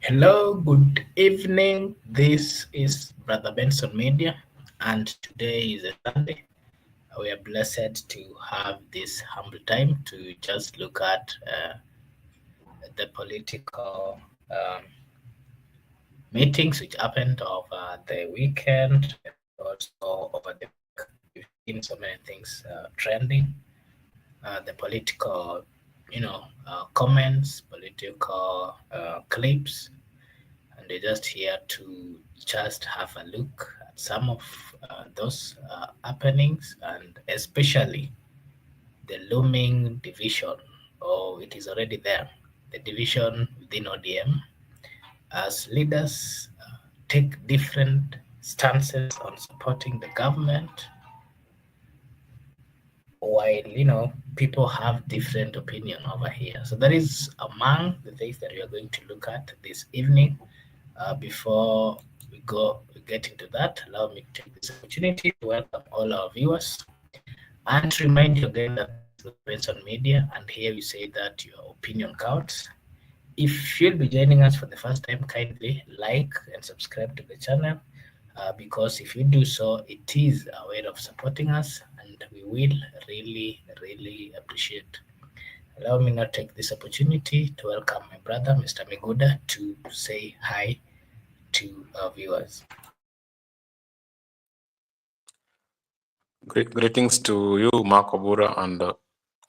Hello, good evening. This is Brother Benson Media, and today is a Sunday. We are blessed to have this humble time to just look at the political meetings which happened over the weekend and also over the week. We've seen so many things trending. The political, comments, political clips, and we're just here to just have a look at some of those happenings, and especially the looming division, or it is already there, the division within ODM, as leaders take different stances on supporting the government, while people have different opinion over here. So that is among the things that we are going to look at this evening. Before we get into that, allow me to take this opportunity to welcome all our viewers and to remind you again that this is Benson Media, and here we say that your opinion counts. If you'll be joining us for the first time, kindly like and subscribe to the channel, because if you do so, it is a way of supporting us, and we will really appreciate. Allow me now to take this opportunity to welcome my brother, Mr. Miguda, to say hi to our viewers. Greetings to you, Mark Obura, and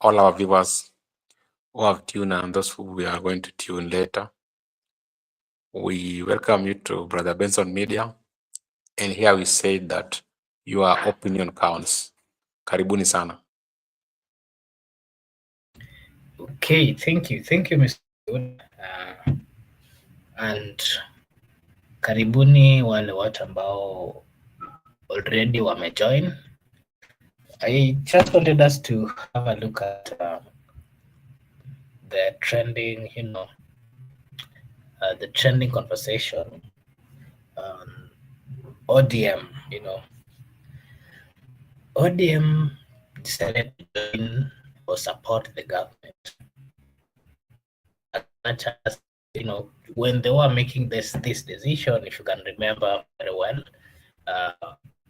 all our viewers who have tuned and those who we are going to tune later. We welcome you to Brother Benson Media, and here we say that your opinion counts. Karibuni sana. Okay, thank you, Mr. And karibuni wale watu ambao already wamejoin. I just wanted us to have a look at the trending, the trending conversation on ODM. ODM decided to join or support the government. As much as when they were making this decision, if you can remember very well,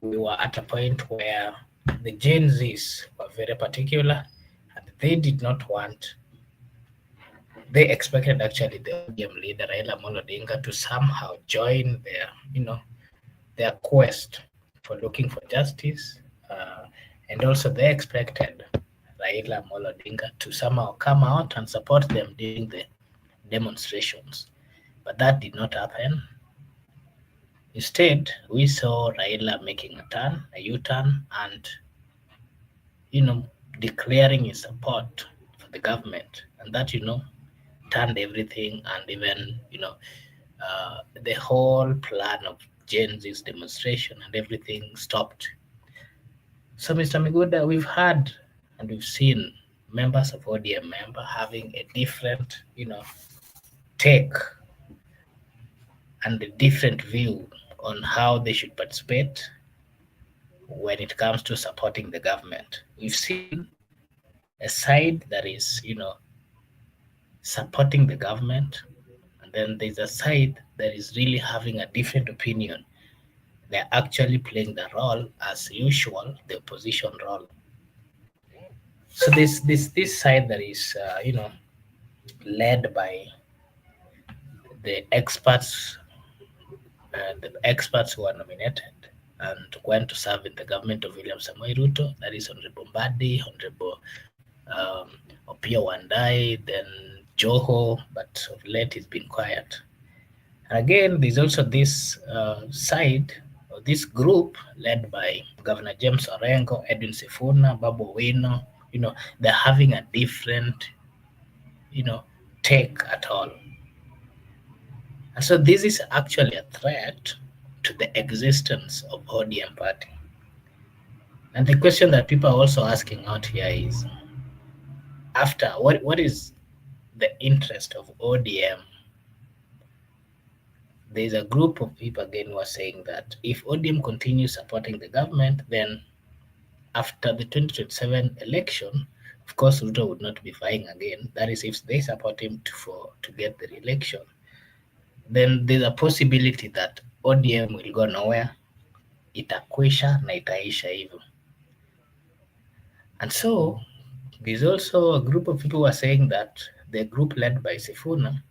we were at a point where the Gen Zs were very particular, and they did not want. They expected actually the ODM leader Raila Amolo Odinga to somehow join their quest for looking for justice, and also they expected Raila Amolo Odinga to somehow come out and support them during the demonstrations, but that did not happen. Instead, we saw Raila making a U-turn, and declaring his support for the government, and that turned everything, and even the whole plan of Gen Z's demonstration and everything stopped. So, Mr. Miguda, we've had and we've seen members of ODM member having a different, take and a different view on how they should participate when it comes to supporting the government. We've seen a side that is, supporting the government, and then there's a side that is really having a different opinion. They're actually playing the role as usual, the opposition role. So this side that is, led by the experts who are nominated and went to serve in the government of William Samoei Ruto. That is Honorable Mbadi, Honorable Opiyo Wandayi, then Joho, but of late he's been quiet. And again, there's also this side, or this group led by Governor James Orengo, Edwin Sifuna, Babu Owino. They're having a different, take at all. And so this is actually a threat to the existence of ODM party. And the question that people are also asking out here is, after what is the interest of ODM? There's a group of people again who are saying that if ODM continues supporting the government, then after the 2027 election, of course, Ruto would not be vying again. That is, if they support him to get the re-election, then there's a possibility that ODM will go nowhere, itakwisha na itaisha hivyo. And so there's also a group of people who are saying that the group led by Sifuna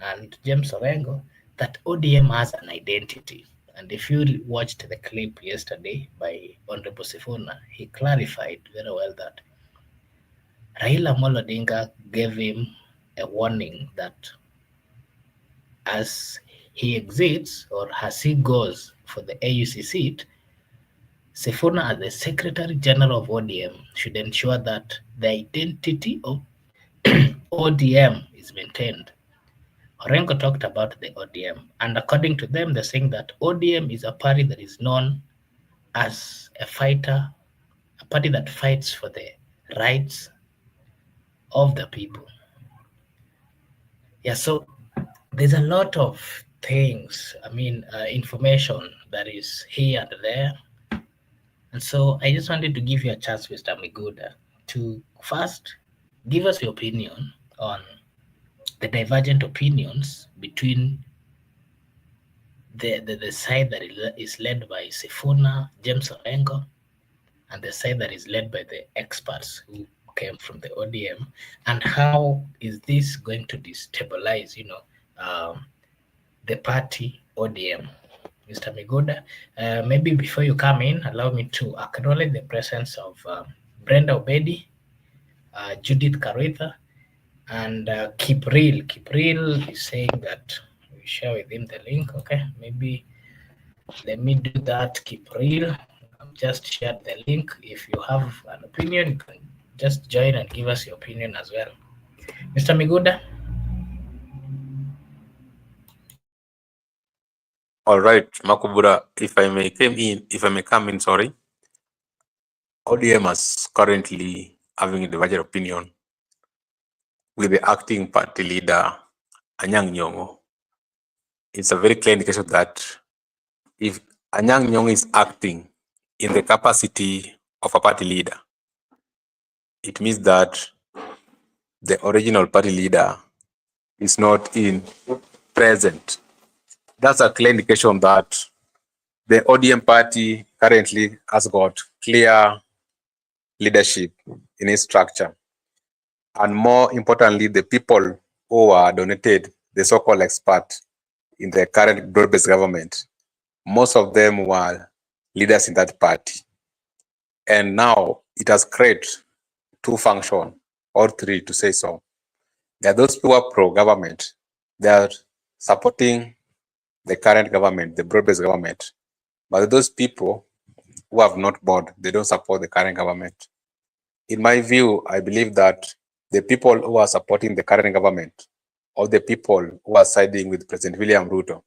and James Orengo, that ODM has an identity. And if you watched the clip yesterday by Honorable Sifuna, he clarified very well that Raila Amolo Odinga gave him a warning that as he exits or as he goes for the AUC seat, Sifuna, as the Secretary General of ODM, should ensure that the identity of ODM is maintained. Orengo talked about the ODM, and according to them, they're saying that ODM is a party that is known as a fighter, a party that fights for the rights of the people. Yeah, so there's a lot of things, information that is here and there. And so I just wanted to give you a chance, Mr. Miguda, to first give us your opinion on the divergent opinions between the side that is led by Sifuna, James Orengo, and the side that is led by the experts who came from the ODM, and how is this going to destabilize, the party ODM? Mr. Miguda, maybe before you come in, allow me to acknowledge the presence of Brenda Obedi, Judith Karitha, and Kipril. Kipril is saying that we share with him the link. Okay, maybe let me do that. Kipril, I've just shared the link. If you have an opinion, you can just join and give us your opinion as well. Mr. Miguda. All right, Makubura, if I may come in, sorry. ODM is currently having a divergent opinion with the acting party leader, Anyang' Nyong'o. It's a very clear indication that if Anyang' Nyong'o is acting in the capacity of a party leader, it means that the original party leader is not in present. That's a clear indication that the ODM party currently has got clear leadership in its structure. And more importantly, the people who are donated the so-called expert in the current broad-based government, most of them were leaders in that party. And now it has created two functions, or three to say so. There are those who are pro-government. They are supporting the current government, the broad-based government. But those people who have not bought, they don't support the current government. In my view, I believe that the people who are supporting the current government, or the people who are siding with President William Ruto,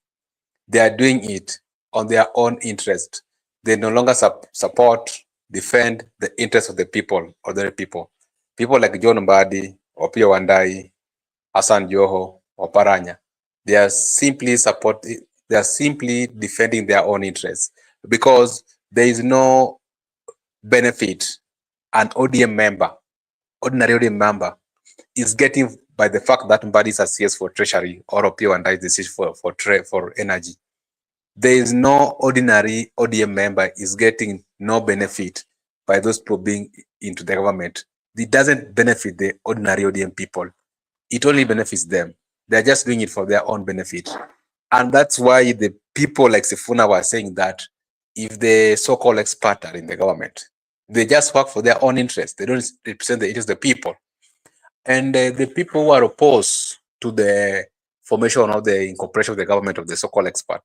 they are doing it on their own interest. They no longer support, defend the interests of the people, ordinary people. People like John Mbadi, Opiyo Wandayi, Hassan Joho, or Paranya, they are simply defending their own interests, because there is no benefit an ODM member, ordinary ODM member, is getting by the fact that Mbadi is a CS for treasury, or Opiyo Wandayi is for energy. There is no ordinary ODM member is getting no benefit by those people being into the government. It doesn't benefit the ordinary ODM people. It only benefits them. They're just doing it for their own benefit. And that's why the people like Sifuna were saying that if the so-called experts are in the government, they just work for their own interests. They don't represent the interests of the people. And the people who are opposed to the formation of the incorporation of the government of the so-called expert,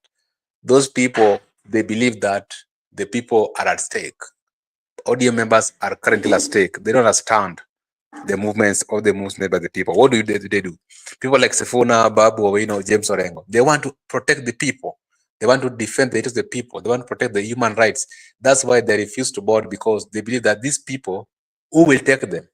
those people, they believe that the people are at stake. ODM members are currently at stake. They don't understand the movements or the moves made by the people. What do they do? People like Sifuna, Babu, Owino, James Orengo, they want to protect the people. They want to defend the interests of the people. They want to protect the human rights. That's why they refuse to board, because they believe that these people, who will take them?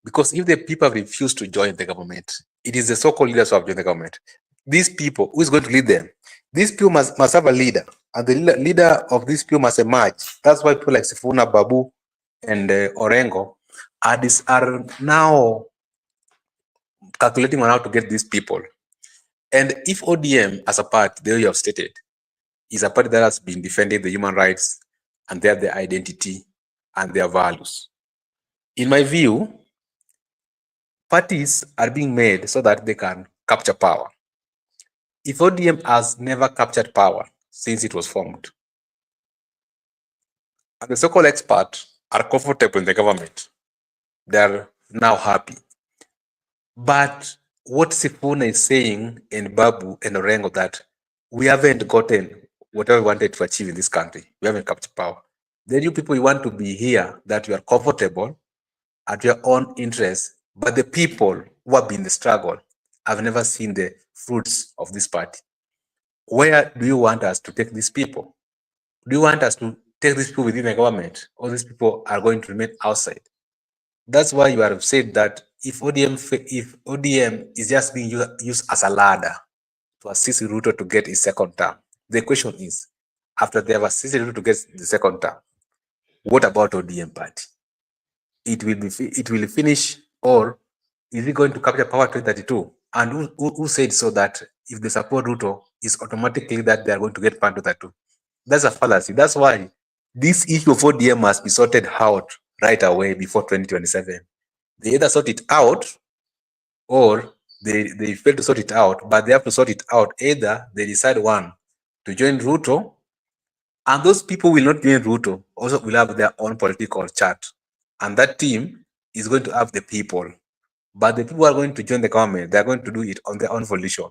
Because if the people refuse to join the government, it is the so-called leaders who have joined the government. These people, who is going to lead them? These people must have a leader, and the leader of these people must emerge. That's why people like Sifuna, Babu, and Orengo are now calculating on how to get these people. And if ODM as a party, the way you have stated, is a party that has been defending the human rights and their identity and their values. In my view, parties are being made so that they can capture power. If ODM has never captured power since it was formed, and the so-called experts are comfortable in the government, they are now happy. But what Sifuna is saying and Babu and Orengo, that we haven't gotten whatever we wanted to achieve in this country. We haven't captured power. Then you people, you want to be here, that you are comfortable at your own interest, but the people who have been in the struggle have never seen the fruits of this party. Where do you want us to take these people? Do you want us to take these people within the government, or these people are going to remain outside? That's why you have said that if ODM is just being used as a ladder to assist Ruto to get his second term, the question is, after they have assisted Ruto to get the second term, what about ODM party? It will finish, or is it going to capture power 2032? And who said so that if they support Ruto, is automatically that they are going to get power 2032? That's a fallacy. That's why this issue of ODM must be sorted out right away before 2027. They either sort it out, or they fail to sort it out, but they have to sort it out. Either they decide, one, to join Ruto, and those people will not join Ruto, also will have their own political chart. And that team is going to have the people. But the people who are going to join the government, they are going to do it on their own volition.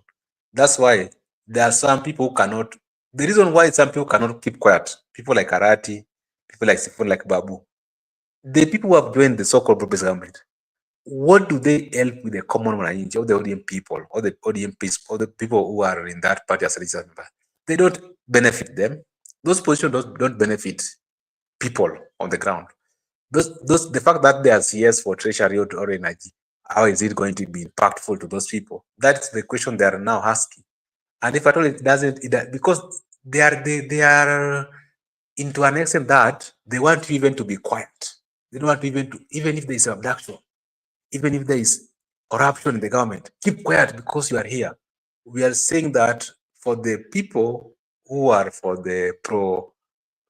That's why there are some people who cannot. The reason why some people cannot keep quiet, people like Arati, people like Sifun, like Babu, the people who have joined the so-called broad-based government, what do they help with the common man, or the ODM people, or the ODM people, or the people who are in that party as a legislative member? They don't benefit them. Those positions don't benefit people on the ground. The fact that they are CS for treasury or energy, how is it going to be impactful to those people? That's the question they are now asking. And if at all it doesn't, because they are into an extent that they want you even to be quiet. They don't want even if there is abduction, even if there is corruption in the government, keep quiet because you are here. We are saying that for the people who are for the pro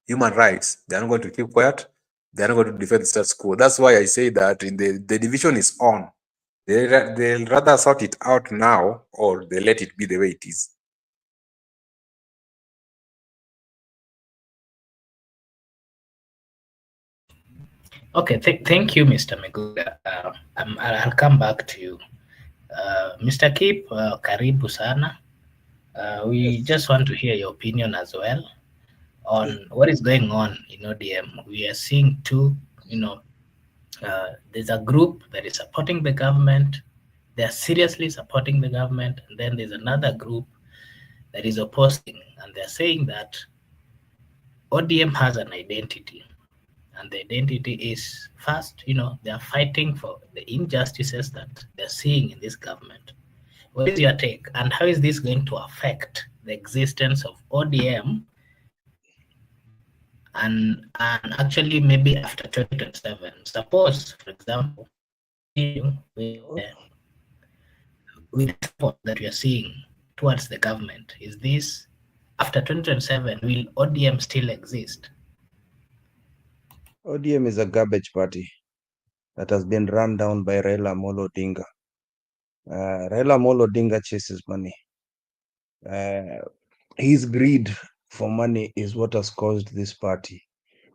human rights, they are not going to keep quiet. They are not going to defend the status quo. That's why I say that in the division is on. They'll rather sort it out now, or they let it be the way it is. Okay, thank you, Mr. Meguga. I'll come back to you. Mr. Kip, karibu sana. We just want to hear your opinion as well on what is going on in ODM. We are seeing two, there's a group that is supporting the government. They are seriously supporting the government. And then there's another group that is opposing. And they're saying that ODM has an identity. And the identity is first, they are fighting for the injustices that they're seeing in this government. What is your take? And how is this going to affect the existence of ODM and actually maybe after 2027? Suppose, for example, with the support that we are seeing towards the government, is this after 2027, will ODM still exist? ODM is a garbage party that has been run down by Raila Amolo Odinga. Raila Amolo Odinga chases money. His greed for money is what has caused this party.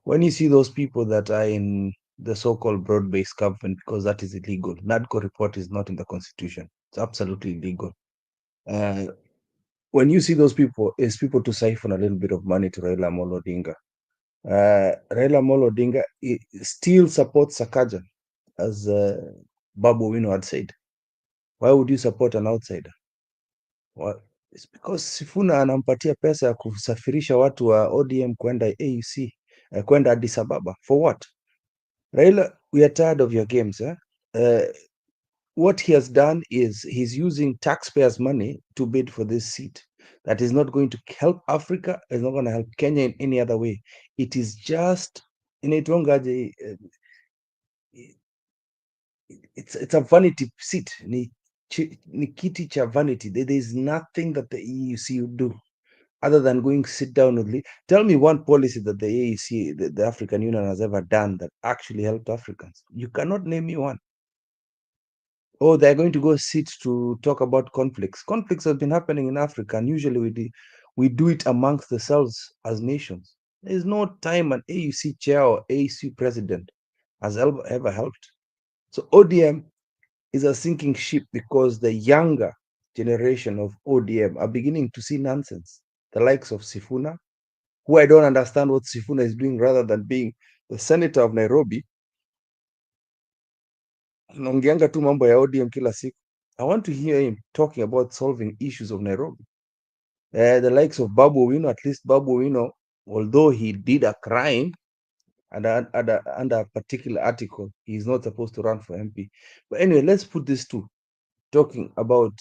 When you see those people that are in the so-called broad-based government, because that is illegal. NADCO report is not in the constitution. It's absolutely illegal. When you see those people, it's people to siphon a little bit of money to Raila Amolo Odinga. Raila Amolo Odinga still supports Sakaja, as Babu Wino had said. Why would you support an outsider? Well, it's because Sifuna anampatia pesa ya kusafirisha watu wa ODM kwenda AUC, kwenda Addis Ababa. For what? Raila, we are tired of your games. What he has done is he's using taxpayers' money to bid for this seat. That is not going to help Africa. It's not going to help Kenya in any other way. It is just it's a vanity seat. Ni ni kiti cha vanity. There is nothing that the AUC would do other than going sit down with. Tell me one policy that the AUC, the African Union, has ever done that actually helped Africans. You cannot name me one. Oh, they're going to go sit to talk about conflicts. Conflicts have been happening in Africa, and usually we do it amongst ourselves as nations. There is no time an AUC chair or AUC president has ever helped. So ODM is a sinking ship because the younger generation of ODM are beginning to see nonsense. The likes of Sifuna, who I don't understand what Sifuna is doing rather than being the senator of Nairobi. Anaongeanga tu mambo ya ODM kila siku. I want to hear him talking about solving issues of Nairobi. The likes of Babu Owino, at least Babu Owino, although he did a crime under a particular article, he is not supposed to run for MP. But anyway, let's put this to talking about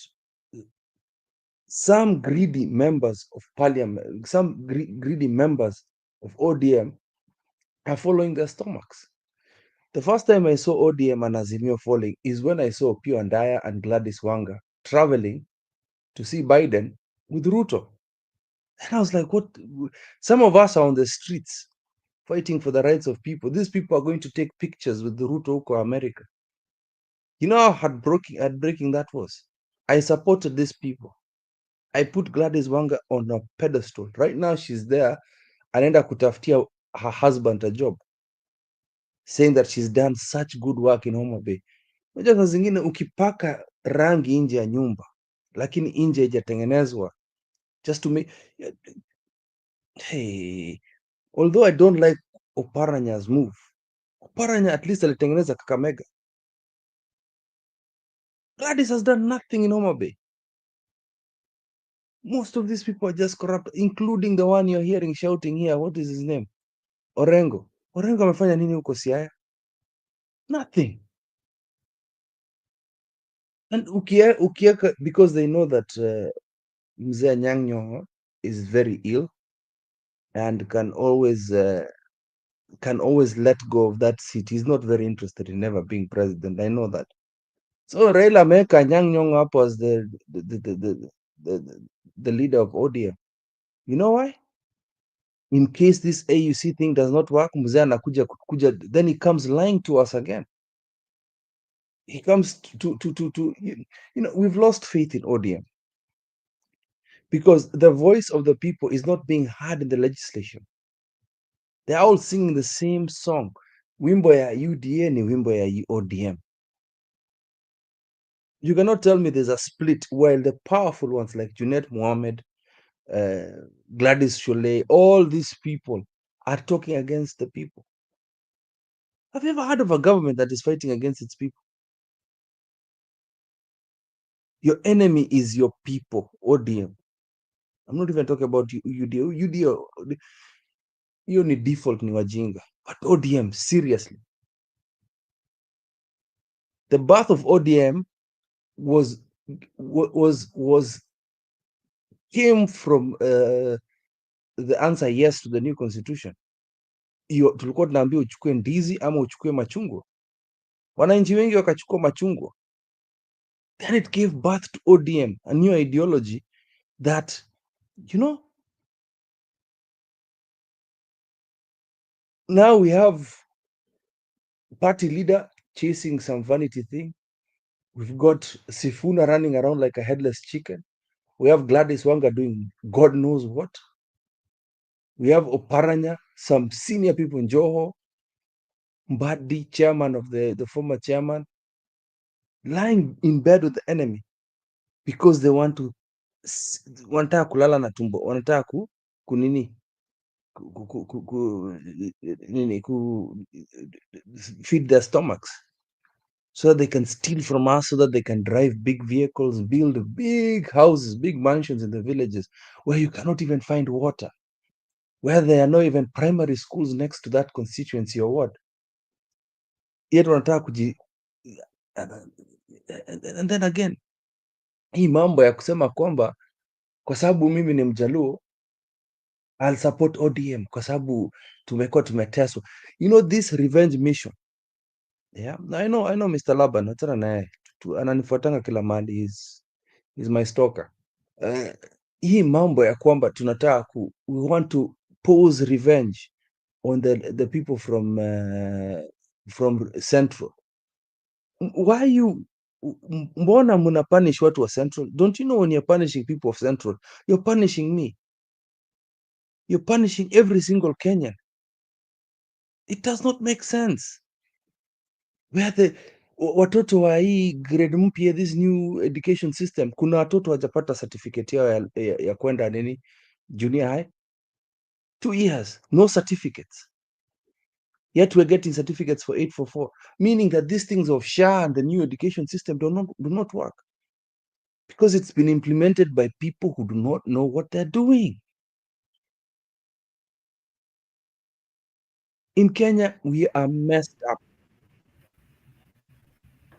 some greedy members of parliament, some greedy members of ODM are following their stomachs. The first time I saw ODM and Azimio falling is when I saw Pio Andaya and Gladys Wanga traveling to see Biden with Ruto. And I was like, what? Some of us are on the streets fighting for the rights of people. These people are going to take pictures with the Ruto huko America. You know how heartbreaking that was? I supported these people. I put Gladys Wanga on a pedestal. Right now she's there, anaenda kutafutia her husband a job, saying that she's done such good work in Homa Bay. Unajua saa zingine ukipaka rangi nje ya nyumba, lakini nje haijatengenezwa just to make. Hey, although I don't like Oparanya's move, Oparanya at least alitengeneza Kakamega. Gladys has done nothing in Homa Bay. Most of these people are just corrupt, including the one you're hearing shouting here. What is his name? Orengo. Orengo amefanya nini huko Siaya? Nothing. And ukieka, because they know that Mzee Anyang' Nyong'o is very ill and can always let go of that seat. He's not very interested in ever being president. I know that. So Raila ameweka Anyang' Nyong'o up as the leader of ODM. You know why? In case this AUC thing does not work, Mzee anakuja, then he comes lying to us again. He comes to we've lost faith in ODM because the voice of the people is not being heard in the legislation. They're all singing the same song. Wimbo ya UDA ni wimbo ya ODM. You cannot tell me there's a split while the powerful ones like Junet Mohammed, Gladys Sholay, all these people are talking against the people. Have you ever heard of a government that is fighting against its people? Your enemy is your people, ODM. I'm not even talking about UDA. UDA, hiyo ni default, ni wajinga. But ODM, seriously. The birth of ODM came from the answer yes to the new constitution. Tulikuwa tunaambiwa uchukue ndizi ama uchukue machungwa. Wananchi wengi wakachukua machungwa. Then it gave birth to ODM, a new ideology that, now we have party leader chasing some vanity thing. We've got Sifuna running around like a headless chicken. We have Gladys Wanga doing God knows what. We have Oparanya, some senior people in Joho, Mbadi, chairman of the former chairman, lying in bed with the enemy because they wanataka kulala na tumbo, wanataka kunini feed their stomachs so that they can steal from us, so that they can drive big vehicles, build big houses, big mansions in the villages where you cannot even find water, where there are no even primary schools next to that constituency or what. Yet wanataka and then again, hii mambo ya kusema kwamba kwa sababu mimi ni Mjaluo I'll support ODM kwa sababu tumekuwa tumeteswa. This revenge mission. Yeah, I know Mr. Laban, achana naye. ananifuatanga kila mahali, is my stalker. Hii mambo ya kwamba tunataka we want to pose revenge on the people from Central. Why you mbona muna punish watu wa Central? Don't you know when you're punishing people of Central, you're punishing me, you're punishing every single Kenyan? It does not make sense. Where watoto wa hii grade mpya, this new education system, kuna watoto wajapata certificate yao ya kwenda nini junior high, 2 years no certificates, yet we're getting certificates for 844, meaning that these things of SHA and the new education system do not work because it's been implemented by people who do not know what they're doing. In Kenya, we are messed up.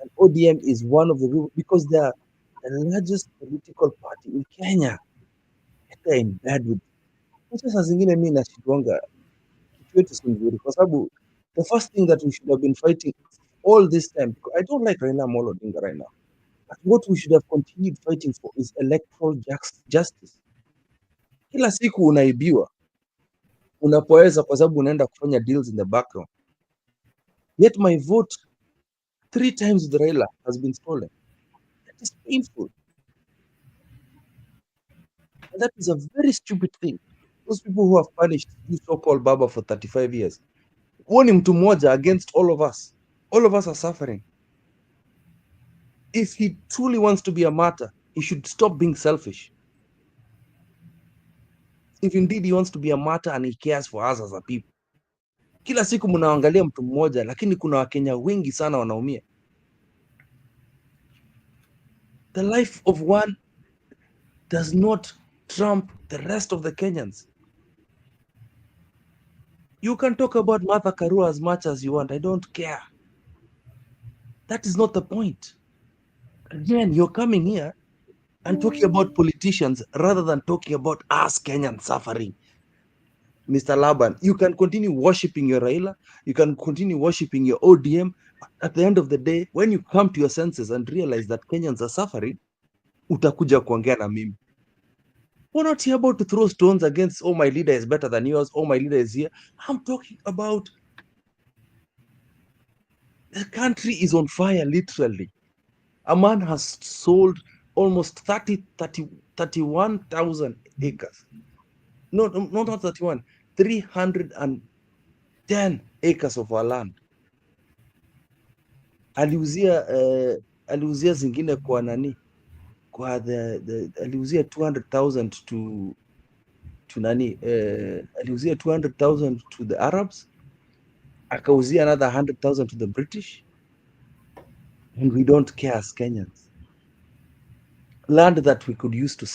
And ODM is one of the people, because they are the largest political party in Kenya. They're in bed with. Saa zingine mimi nashindwanga kitu yetu si nzuri, kwa sababu the first thing that we should have been fighting all this time, because I don't like Raila Amolo Odinga right now, but what we should have continued fighting for is electoral justice. Kila siku unaibiwa, unapoweza, kwa sababu unaenda kufanya deals in the background. Yet my vote 3 times with Raila has been stolen. That is painful. And that is a very stupid thing. Those people who have punished this so-called Baba for 35 years. Huo ni mtu mmoja against all of us. All of us are suffering. If he truly wants to be a martyr, he should stop being selfish. If indeed he wants to be a martyr and he cares for us as a people. Kila siku mnaangalia mtu mmoja, lakini kuna Wakenya wengi sana wanaumia. The life of one does not trump the rest of the Kenyans. You can talk about Martha Karua as much as you want. I don't care. That is not the point. Again, you're coming here and talking about politicians rather than talking about us Kenyans suffering. Mr. Laban, you can continue worshipping your Raila, you can continue worshipping your ODM, but at the end of the day, when you come to your senses and realize that Kenyans are suffering, utakuja kuongea na mimi. We're not here about to throw stones against, oh, my leader is better than yours, oh, my leader is here. I'm talking about the country is on fire, literally. A man has sold almost 31,000 acres. No, not 31, 310 acres of our land. Aliuzia zingine kwa nani? Kwa aliuzia 200,000 to nani? Aliuzia 200,000 to the Arabs. Akauzia another 100,000 to the British. And we don't care as Kenyans. Land that we could use to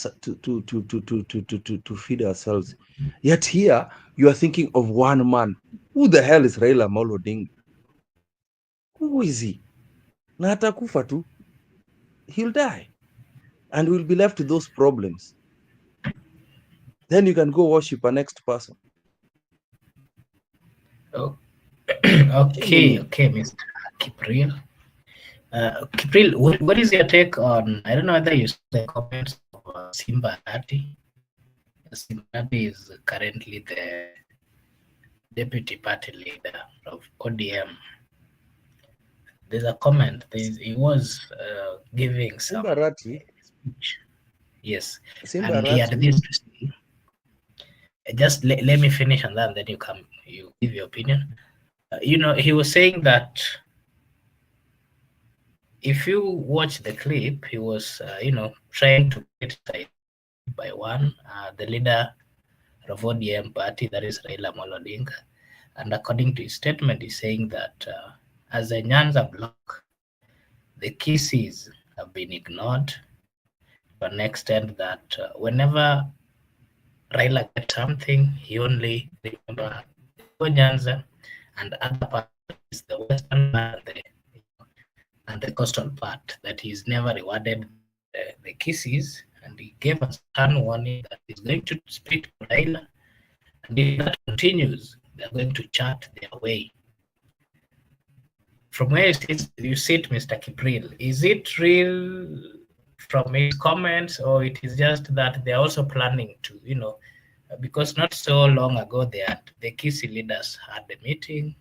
feed ourselves. Yet here you are thinking of one man. Who the hell is Raila Amolo Odinga? Who is he? Na atakufa tu. He'll die. And we'll be left with those problems. Then you can go worship a next person. Oh. Okay, Mr. Kipril. Kipril, what is your take on, I don't know whether you saw the comments of Simba Arati. Simba Arati is currently the deputy party leader of ODM. There's a comment, he was giving some speech. Yes, Simba and he had this to say. Just let me finish and then you give your opinion. He was saying that if you watch the clip, he was, trying to criticize by one, the leader of ODM party, that is Raila Amolo Odinga. And according to his statement, he's saying that as a Nyanza block, the Kisses have been ignored to an extent that whenever Raila gets something, he only remember Nyanza and other parts, the western part and the coastal part, that he's never rewarded the Kisses, and he gave us a warning that he's going to speak to Raila, and if that continues, they're going to chart their way from where you sit, Mr. Kipril, is it real from his comments, or it is just that they're also planning to, because not so long ago the Kisi leaders had a meeting,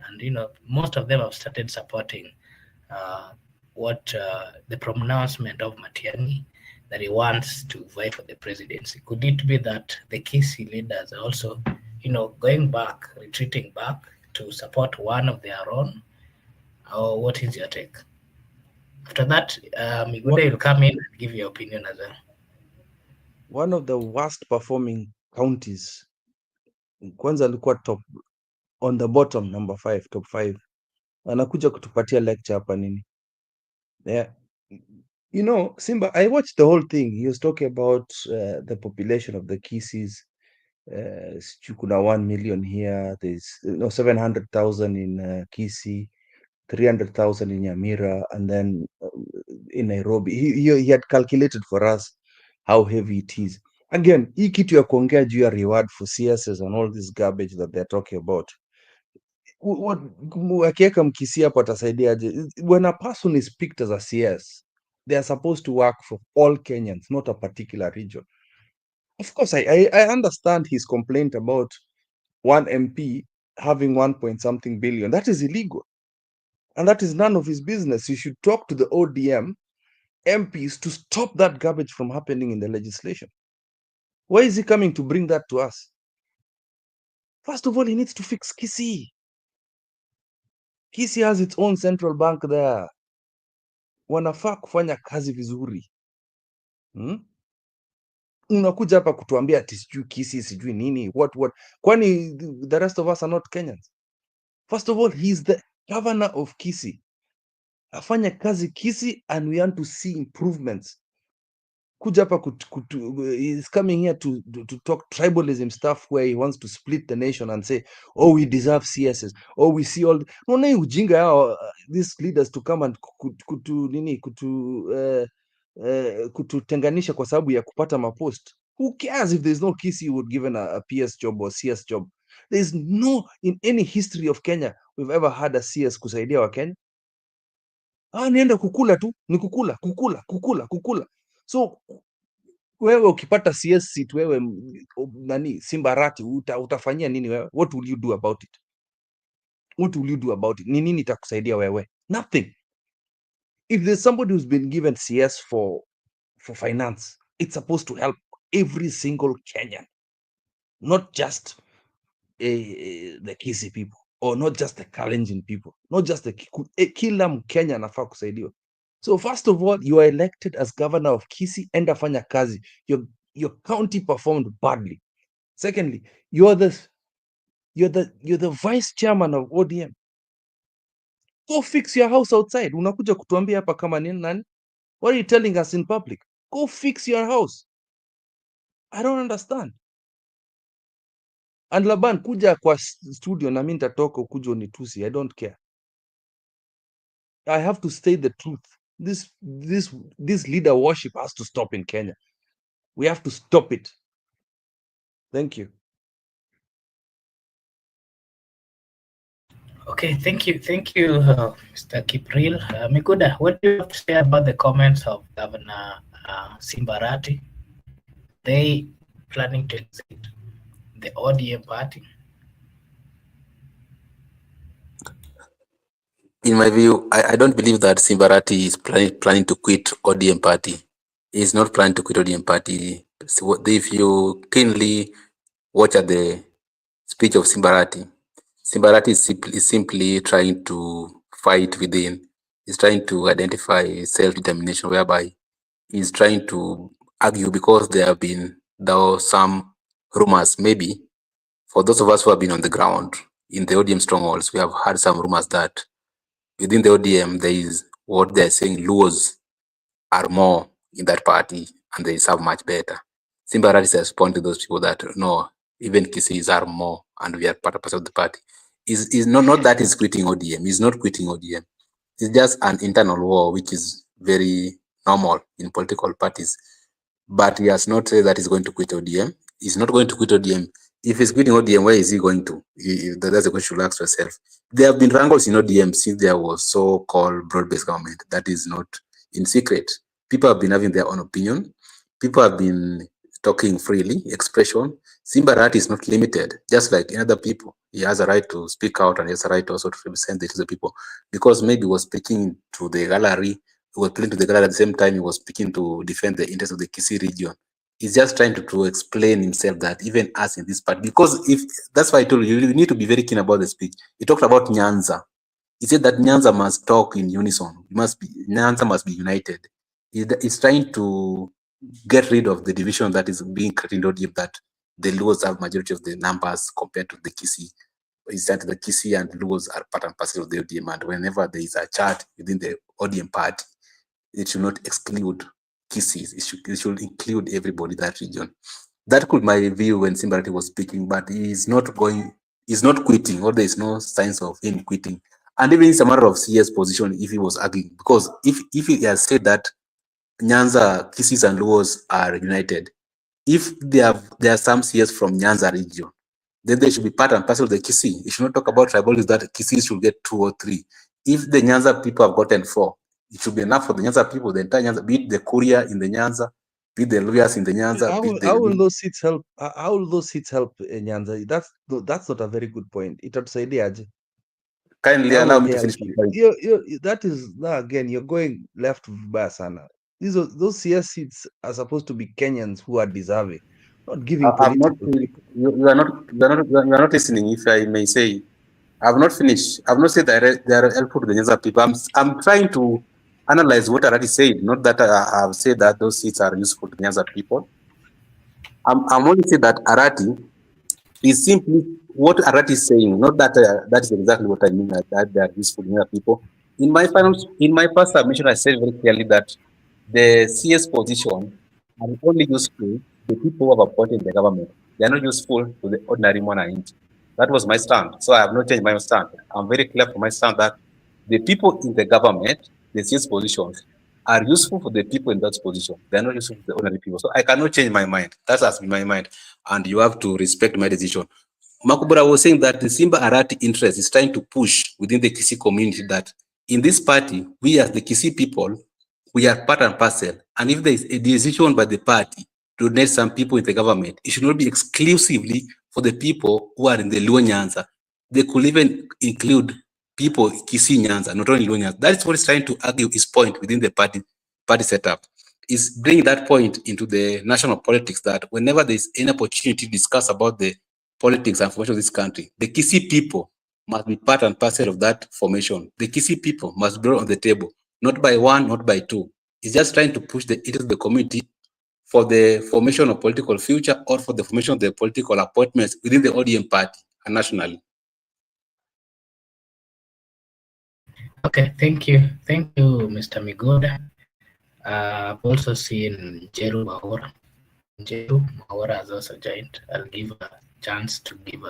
and most of them have started supporting what the pronouncement of Matiang'i that he wants to vie for the presidency. Could it be that the Kisi leaders are also, going back, retreating back to support one of their own? Or what is your take? After that, Migude will come in and give your opinion as well. One of the worst performing counties, kwanza alikuwa top on the bottom, number 5, top 5, anakuja kutupatia lecture hapa nini? Yeah. Simba, I watched the whole thing. He was talking about the population of the Kisis. Kuna 1 million here. There's 700,000 in Kisii, 300,000 in Nyamira, and then in Nairobi. He had calculated for us how heavy it is. Again, hii kitu ya kuongea juu ya reward for CSs and all this garbage that they're talking about. Akiweka Mkisii hapo atasaidiaje? When a person is picked as a CS, they are supposed to work for all Kenyans, not a particular region. Of course, I understand his complaint about one MP having 1 point something billion. That is illegal. And that is none of his business. You should talk to the ODM MPs to stop that garbage from happening in the legislation. Why is he coming to bring that to us? First of all, he needs to fix Kisii. Kisii has its own central bank there. Wanafaa kufanya kazi vizuri. Unakuja hapa kutuambia ati sijui Kisii sijui nini, what. Kwani the rest of us are not Kenyans? First of all, he's the governor of Kisii. Afanya kazi Kisii and we want to see improvements. Kuja hapa he's coming here to talk tribalism stuff where he wants to split the nation and say, oh, we deserve CSs. Oh, we see all. No, ujinga yao, these leaders to come and kututenganisha kwa sababu ya kupata mapost. Who cares if there's no Kisii who would given a PS job or CS job? There's no, in any history of Kenya, we've ever had a CS kusaidia wa Kenya. Nienda kukula tu, ni kukula. So, wewe ukipata CS seat, wewe Simbarati, utafanyia nini wewe? What will you do about it? What will you do about it? Ni nini itakusaidia wewe? Nothing. If there's somebody who's been given CS for finance, it's supposed to help every single Kenyan, not just the Kisii people, or not just the Kalenjin people, not just the kila Mkenya anafaa kusaidiwa. So first of all, you are elected as governor of Kisii, enda fanya kazi. Your county performed badly. Secondly, you're the vice chairman of ODM. Go fix your house outside. Unakuja kutuambia hapa kama nani? What are you telling us in public? Go fix your house. I don't understand. And Laban, kuja kwa studio na mimi nitatoka ukuja unitusi. I don't care. I have to say the truth. This leader worship has to stop in Kenya. We have to stop it. Thank you. Okay, thank you, Mr. Kipril. Miguda, what do you have to say about the comments of Governor Simbarati? They planning to exit the ODM party? In my view, I don't believe that Simbarati is planning to quit ODM party. He's not planning to quit ODM party. So if you keenly watch at the speech of Simbarati is simply trying to fight within. He's trying to identify self-determination, whereby he's trying to argue, because there were some rumors, maybe for those of us who have been on the ground in the ODM strongholds, we have heard some rumors that within the ODM there is what they're saying Luos are more in that party and they serve much better. Simbarati is responding to those people that no, even Kisii are more and we are part of the party. Is not that he's quitting ODM. He's not quitting ODM. It's just an internal war, which is very normal in political parties. But he has not said that he's going to quit ODM. He's not going to quit ODM if he's quitting ODM, where is he going to? That's a question you ask yourself. There have been wrangles in ODM since there was so-called broad-based government. That is not in secret. People have been having their own opinion. People have been talking freely, expression. Simba Arati is not limited, just like in other people. He has a right to speak out and he has a right also to represent the people. Because maybe he was speaking to the gallery, he was playing to the gallery at the same time he was speaking to defend the interests of the Kisii region. He's just trying to explain himself that even us in this part, because if that's why I told you, you need to be very keen about the speech. He talked about Nyanza. He said that Nyanza must talk in unison. Nyanza must be united. He's trying to get rid of the division that is being created in ODM, that the Luos have majority of the numbers compared to the Kisii. Is that the Kisii and Luos are part and parcel of the ODM, and whenever there is a chart within the ODM party, it should not exclude Kisii. It should include everybody that region. That could be my view when Simba Arati was speaking, but he's not quitting, or there is no signs of him quitting. And even it's a matter of CS position if he was arguing, because if he has said that Nyanza, Kisii and Luos are united, if there are some CS from Nyanza region, then they should be part and parcel of the Kisii. You should not talk about tribalism that Kisii should get 2 or 3. If the Nyanza people have gotten 4, it should be enough for the Nyanza people, the entire Nyanza, be it the Kuria in the Nyanza, be it the Luyas in the Nyanza. How will those seats help? How will those seats help Nyanza? That's not a very good point. Itatusaidia aje? Kindly How allow will me they to help finish you? my point. That is, now again, you're going left vibaya sana. Those CS seats are supposed to be Kenyans who are deserving, not giving I'm not. political people. You are not. You are not listening. If I may say, I've not finished. I've not said that they are helpful to the Nyanza people. I'm trying to analyze what I already said. Not that I have said that those seats are useful to Nyanza people. I'm only saying that Arati is simply what Arati is saying. Not that that is exactly what I mean. That they are useful to Nyanza people. In my first submission, I said very clearly that the CS position are only useful to the people who have appointed the government. They are not useful to the ordinary mwananchi. That was my stand. So I have not changed my stand. I'm very clear for my stand that the people in the government, the CS positions, are useful for the people in that position. They are not useful for the ordinary people. So I cannot change my mind. That has been my mind. And you have to respect my decision. Makubura was saying that the Simba Arati interest is trying to push within the Kisii community that in this party, we as the Kisii people, we are part and parcel. And if there is a decision by the party to donate some people in the government, it should not be exclusively for the people who are in the Luo Nyanza. They could even include people Kisii Nyanza, not only Luo Nyanza. That is what is trying to argue his point within the party setup. Is bring that point into the national politics, that whenever there is any opportunity to discuss about the politics and formation of this country, the Kisii people must be part and parcel of that formation. The Kisii people must be on the table, not by one, not by two. It's just trying to push the interest of the community for the formation of political future or for the formation of the political appointments within the ODM party and nationally. Okay, thank you. Thank you, Mr. Migoda. I've also seen Jeru Mahora. Jeru Mahora has also joined. I'll give a chance to give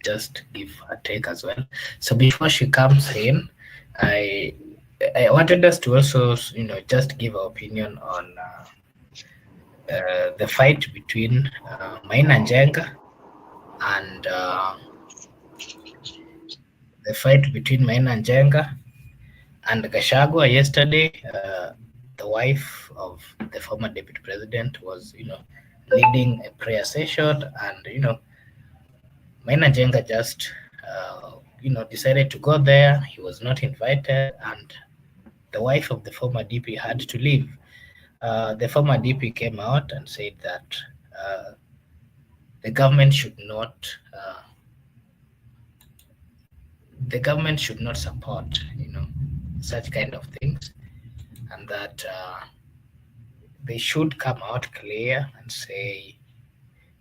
just give a take as well. So before she comes in, I wanted us to also, just give our opinion on the fight between Maina Njenga and Gachagua yesterday. The wife of the former deputy president was, leading a prayer session, and Maina Njenga just, decided to go there. He was not invited, and the wife of the former DP had to leave. The former DP came out and said that the government should not support, such kind of things, and that they should come out clear and say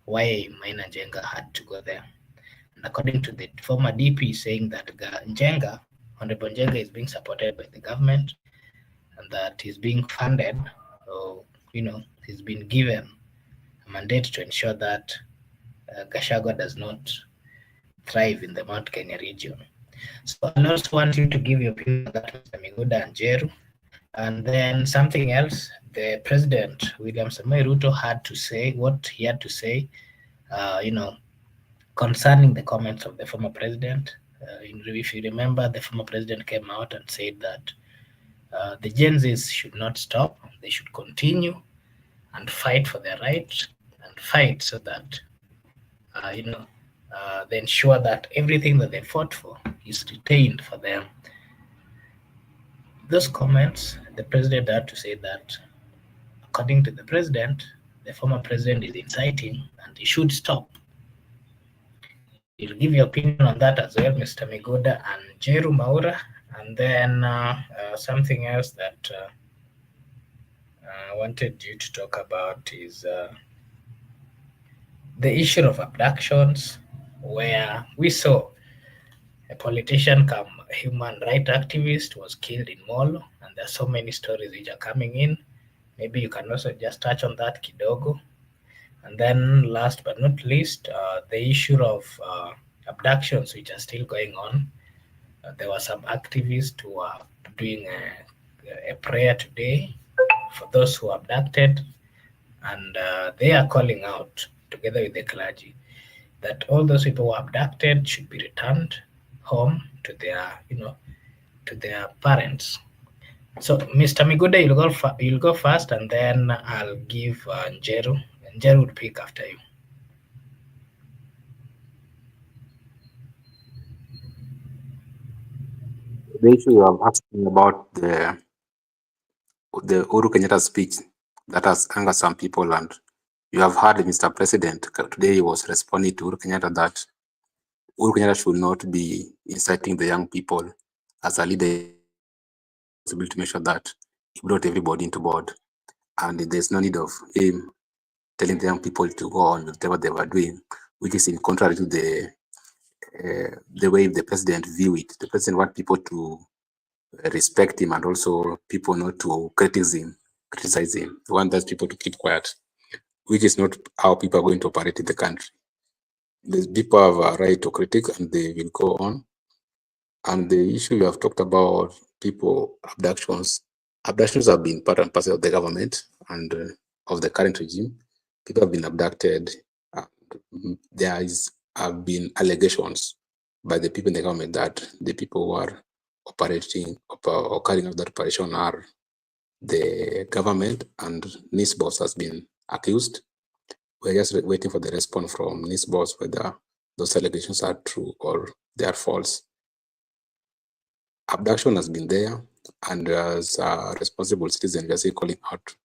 why Maina Njenga had to go there. And according to the former DP, saying that Honorable Njenga is being supported by the government, and that he's being funded, or he's been given a mandate to ensure that Gachagua does not thrive in the Mount Kenya region. So I also want you to give your opinion on that, Mr. Miguda and Jeru. And then something else, the president, William Samoei Ruto, had to say what he had to say, concerning the comments of the former president. If you remember, the former president came out and said that the Gen Zs should not stop, they should continue and fight for their rights and fight so that, they ensure that everything that they fought for is retained for them. Those comments, the president had to say that, according to the president, the former president is inciting and he should stop. You'll give your opinion on that as well, Mr. Migoda and Jeru Maura. And then something else that I wanted you to talk about is the issue of abductions, where we saw a politician come human rights activist was killed in Molo, and there are so many stories which are coming in. Maybe you can also just touch on that kidogo. And then last but not least, the issue of abductions which are still going on. There were some activists who are doing a prayer today for those who are abducted, and they are calling out together with the clergy that all those people who are abducted should be returned home to their parents. So, Mr. Migude, you'll go first, and then I'll give Njeru. Njeru will pick after you. The issue you are asking about the Uhuru Kenyatta speech that has angered some people, and you have heard Mr. President today he was responding to Uhuru Kenyatta that Uhuru Kenyatta should not be inciting the young people as a leader to make sure that he brought everybody into board, and there's no need of him telling the young people to go on whatever they were doing, which is in contrary to the way the president view it. The president wants people to respect him and also people not to criticize him. He wants those people to keep quiet, which is not how people are going to operate in the country. The people have a right to critique and they will go on. And the issue you have talked about, people abductions have been part and parcel of the government and of the current regime. People have been abducted. There have been allegations by the people in the government that the people who are operating or carrying out that operation are the government, and NISBOS has been accused. We're just waiting for the response from NISBOS whether those allegations are true or they are false. Abduction has been there, and as a responsible citizen, we are still calling out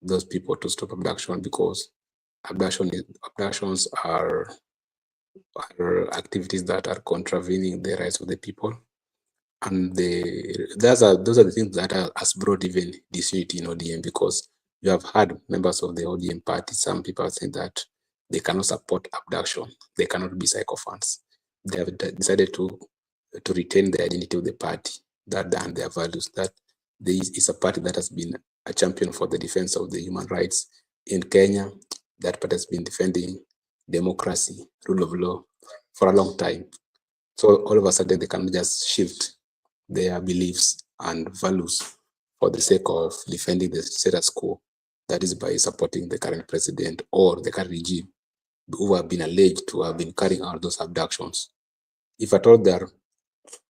those people to stop abduction, because abductions are activities that are contravening the rights of the people, and those are the things that has brought even disunity in ODM, because you have had members of the ODM party, some people are saying that they cannot support abduction, they cannot be sycophants. They have decided to retain the identity of the party and their values, that there is a party that has been a champion for the defense of the human rights in Kenya. That party has been defending democracy, rule of law for a long time. So all of a sudden they can just shift their beliefs and values for the sake of defending the status quo, that is by supporting the current president or the current regime who have been alleged to have been carrying out those abductions. If at all they are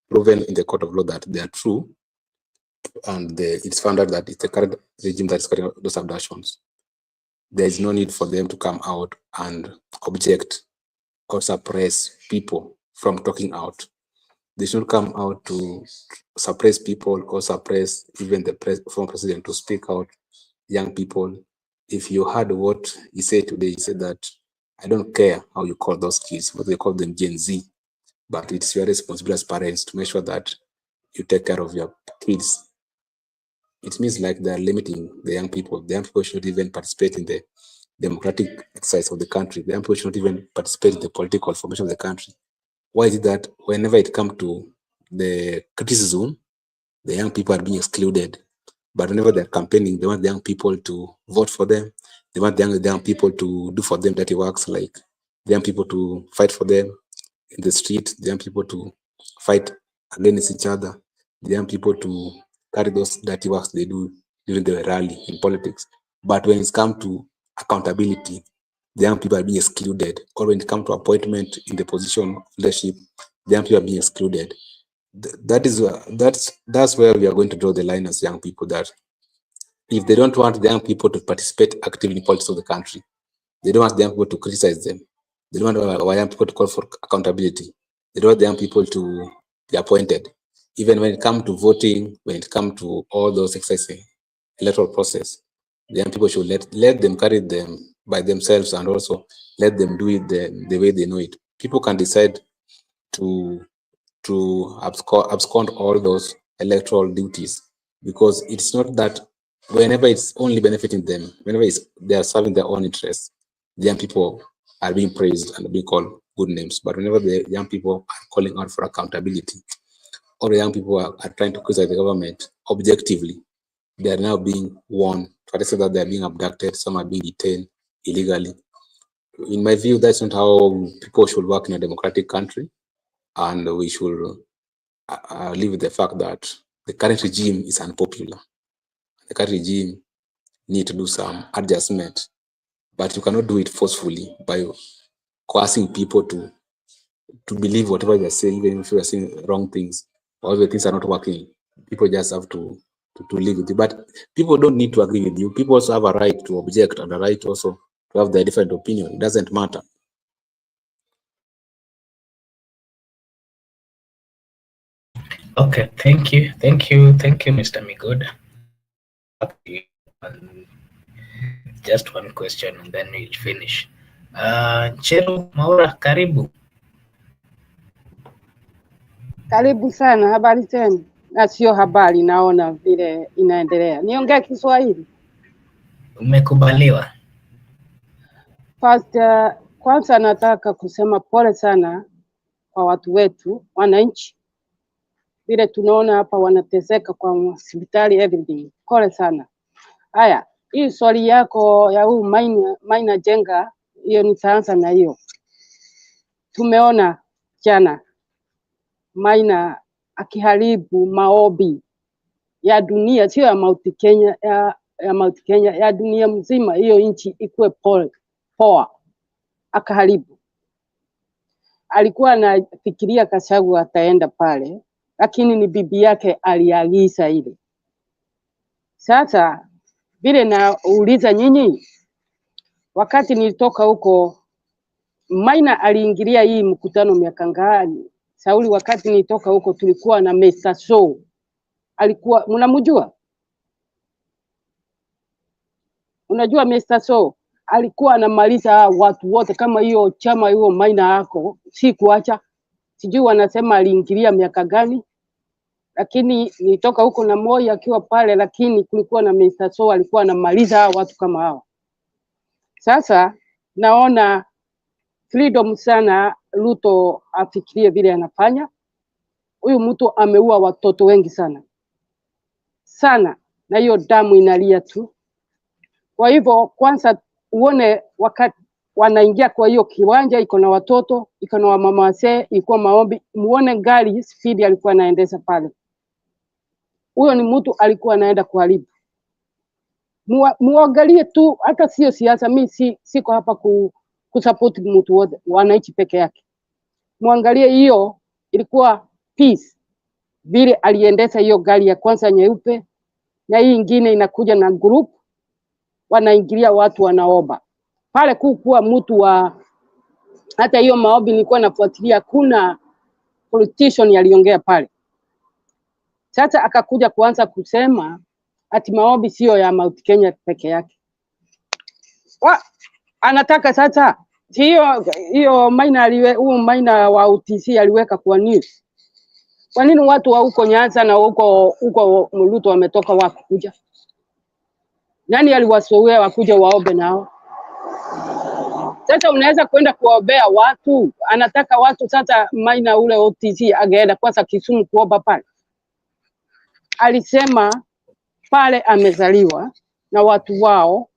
proven in the court of law that they are true, and it's found out that it's the current regime that is carrying out those abductions, there is no need for them to come out and object or suppress people from talking out. They should come out to suppress people or suppress even the former president to speak out. Young people, if you heard what he said today, he said that, I don't care how you call those kids, whether they call them Gen Z, but it's your responsibility as parents to make sure that you take care of your kids. It means like they're limiting the young people. The young people should even participate in the democratic exercise of the country. The young people should not even participate in the political formation of the country. Why is it that whenever it comes to the criticism, the young people are being excluded? But whenever they're campaigning, they want the young people to vote for them. They want the young people to do for them dirty works, like the young people to fight for them in the street, the young people to fight against each other, the young people to carry those dirty works they do during the rally in politics. But when it's come to accountability, the young people are being excluded. Or when it comes to appointment in the position of leadership, the young people are being excluded. That's where we are going to draw the line as young people, that if they don't want the young people to participate actively in politics of the country, they don't want the young people to criticize them, they don't want our young people to call for accountability, they don't want the young people to be appointed. Even when it comes to voting, when it comes to all those exercising electoral process, the young people should let them carry them by themselves, and also let them do it the way they know it. People can decide to abscond all those electoral duties, because it's not that whenever it's only benefiting them, whenever they are serving their own interests, the young people are being praised and being called good names. But whenever the young people are calling out for accountability, or the young people are trying to criticize the government objectively, they are now being warned. To the extent that they are being abducted, some are being detained illegally. In my view, that's not how people should work in a democratic country, and we should live with the fact that the current regime is unpopular. The current regime need to do some adjustment, but you cannot do it forcefully by coercing people to believe whatever they're saying, even if you're saying wrong things, or the things are not working. People just have to live with it. But people don't need to agree with you. People also have a right to object and a right also to have their different opinion. It doesn't matter. Okay, thank you, Mr. Migod. Just one question and then we'll finish. Chelo Maura, karibu. Karibu sana, habari tena? Na sio habari, naona vile inaendelea. Niongee Kiswahili? Umekubaliwa. First, kwanza nataka kusema pole sana kwa watu wetu, wananchi. Vile tunaona hapa wanateseka kwa hospitali everything. Pole sana. Haya, hii swali yako ya huu Maina Jenga, hiyo nitaanza na hiyo. Tumeona jana Maina akiharibu maombi ya dunia, sio ya Mount Kenya, ya Mount Kenya, ya dunia mzima, hiyo nchi ikuwe poa. Akaharibu. Alikuwa anafikiria Kashagu ataenda pale, lakini ni bibi yake aliagiza ile. Sasa vile nauliza nyinyi, wakati nilitoka huko, Maina aliingilia hii mkutano miaka gani? Sauli, wakati nilitoka huko tulikuwa na Mr. Show. Alikuwa, mnamjua? Unajua Mr. Show alikuwa anamaliza watu wote, kama hiyo chama hiyo Maina yako si kuacha. Sijui wanasema aliingilia miaka gani, lakini nilitoka huko na moyo akiwa pale, lakini kulikuwa na Mr. Show alikuwa anamaliza watu kama hao. Sasa naona freedom sana Ruto afikirie vile anafanya. Huyu mtu ameua watoto wengi sana, na hiyo damu inalia tu. Kwa hivyo kwanza uone wakati wanaingia kwa hiyo kiwanja, iko na watoto, iko na mama wazee, iko maombi, muone gari speed alikuwa anaendesha pale. Huyo ni mtu alikuwa anaenda kuharibu. Muangalie tu, hata sio siasa, mimi siko hapa kusupport mtu wote, wananchi peke yake. Muangalie hiyo ilikuwa peace. Vile aliendesha hiyo gari ya kwanza nyeupe, na hii nyingine inakuja na group, wanaingilia watu wanaomba. Pale kuwa mtu wa, hata hiyo maombi nilikuwa nafuatilia, kuna politician aliongea pale. Sasa akakuja kuanza kusema ati maombi sio ya Mount Kenya peke yake. Anataka sasa hiyo Maina Maina wa UTC aliweka kwa news. Kwa nini watu wa huko Nyanza na huko Ruto wametoka wakuja? Nani aliwasoea wakuja waombe nao? Sasa unaweza kwenda kuombea watu, anataka watu sasa Maina ule OTC ageenda kwanza Kisumu kuomba pale. Alisema pale amezaliwa na watu wao,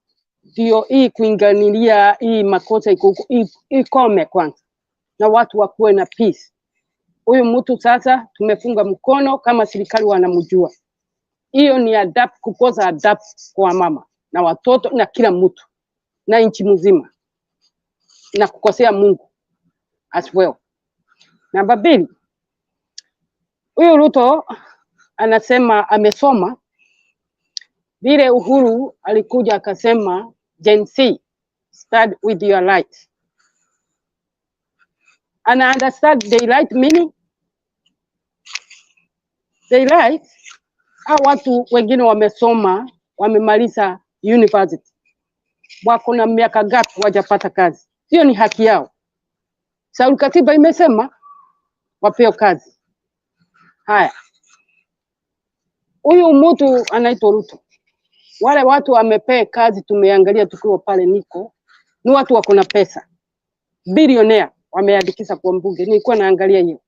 ndio hii kuinganilia hii makosa ikome kwanza, na watu wakuwe na peace. Huyu mtu sasa tumefunga mkono kama serikali wanamjua. Hiyo ni adabu, kukosa adabu kwa mama na watoto na kila mtu na nchi mzima, na kukosea Mungu as well. Namba 2, huyu Ruto anasema amesoma. Vile Uhuru alikuja akasema Gen Z, start with your light. Ana understand daylight meaning? Daylight, hao watu wengine wamesoma, wamemaliza university, wako na miaka gapi wajapata kazi? Hiyo ni haki yao. Sauli katiba imesema wapeo kazi. Haya, huyu mtu anaitwa Ruto, wale watu wamepea kazi, tumeangalia tukiwa pale niko, ni watu wako na pesa, bilionea wameandikisha kwa mbunge, nilikuwa naangalia hiyo.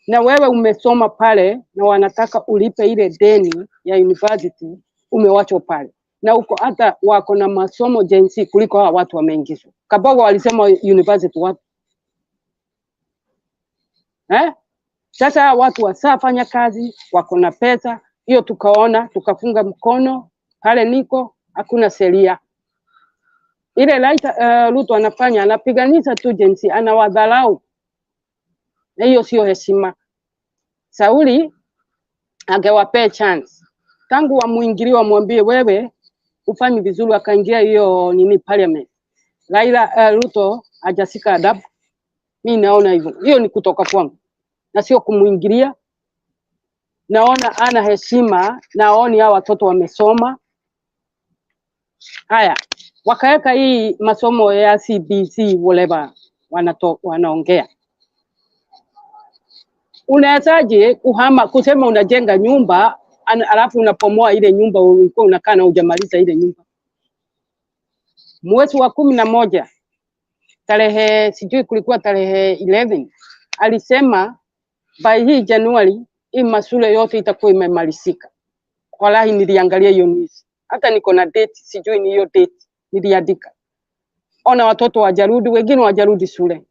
Na wewe umesoma pale na wanataka ulipe ile deni ya university, umewachwa pale. Na uko hata wako na masomo jinsi kuliko hawa watu wameingizwa. Kabogo walisema university wapi? Sasa watu wasafanya kazi, wako na pesa, hiyo tukaona, tukafunga mkono, pale niko, hakuna sheria. Ile Ruto anafanya, anapiganisha tu jinsi, anawadharau. Na hiyo sio heshima. Sauli angewapea chance. Tangu wamuingilie wamwambie wewe ufanye vizuri, akaingia hiyo parliament. Ruto hajasika adabu. Mimi naona hivyo. Hiyo ni kutoka kwangu. Na sio kumuingilia. Naona ana heshima, naoni hao watoto wamesoma. Haya, wakaweka hii masomo ya CBC whatever wanaongea. Unawezaje kuhama kusema unajenga nyumba alafu unapomoa ile nyumba ulikuwa unakaa na hujamaliza ile nyumba? Mwezi wa 11 tarehe sijui kulikuwa tarehe 11 alisema by hii Januari hii mashule yote itakuwa imemalizika. Wallahi niliangalia hiyo news. Hata niko na date, sijui ni hiyo date niliandika. Ona watoto wajarudi, wengine wajarudi shule.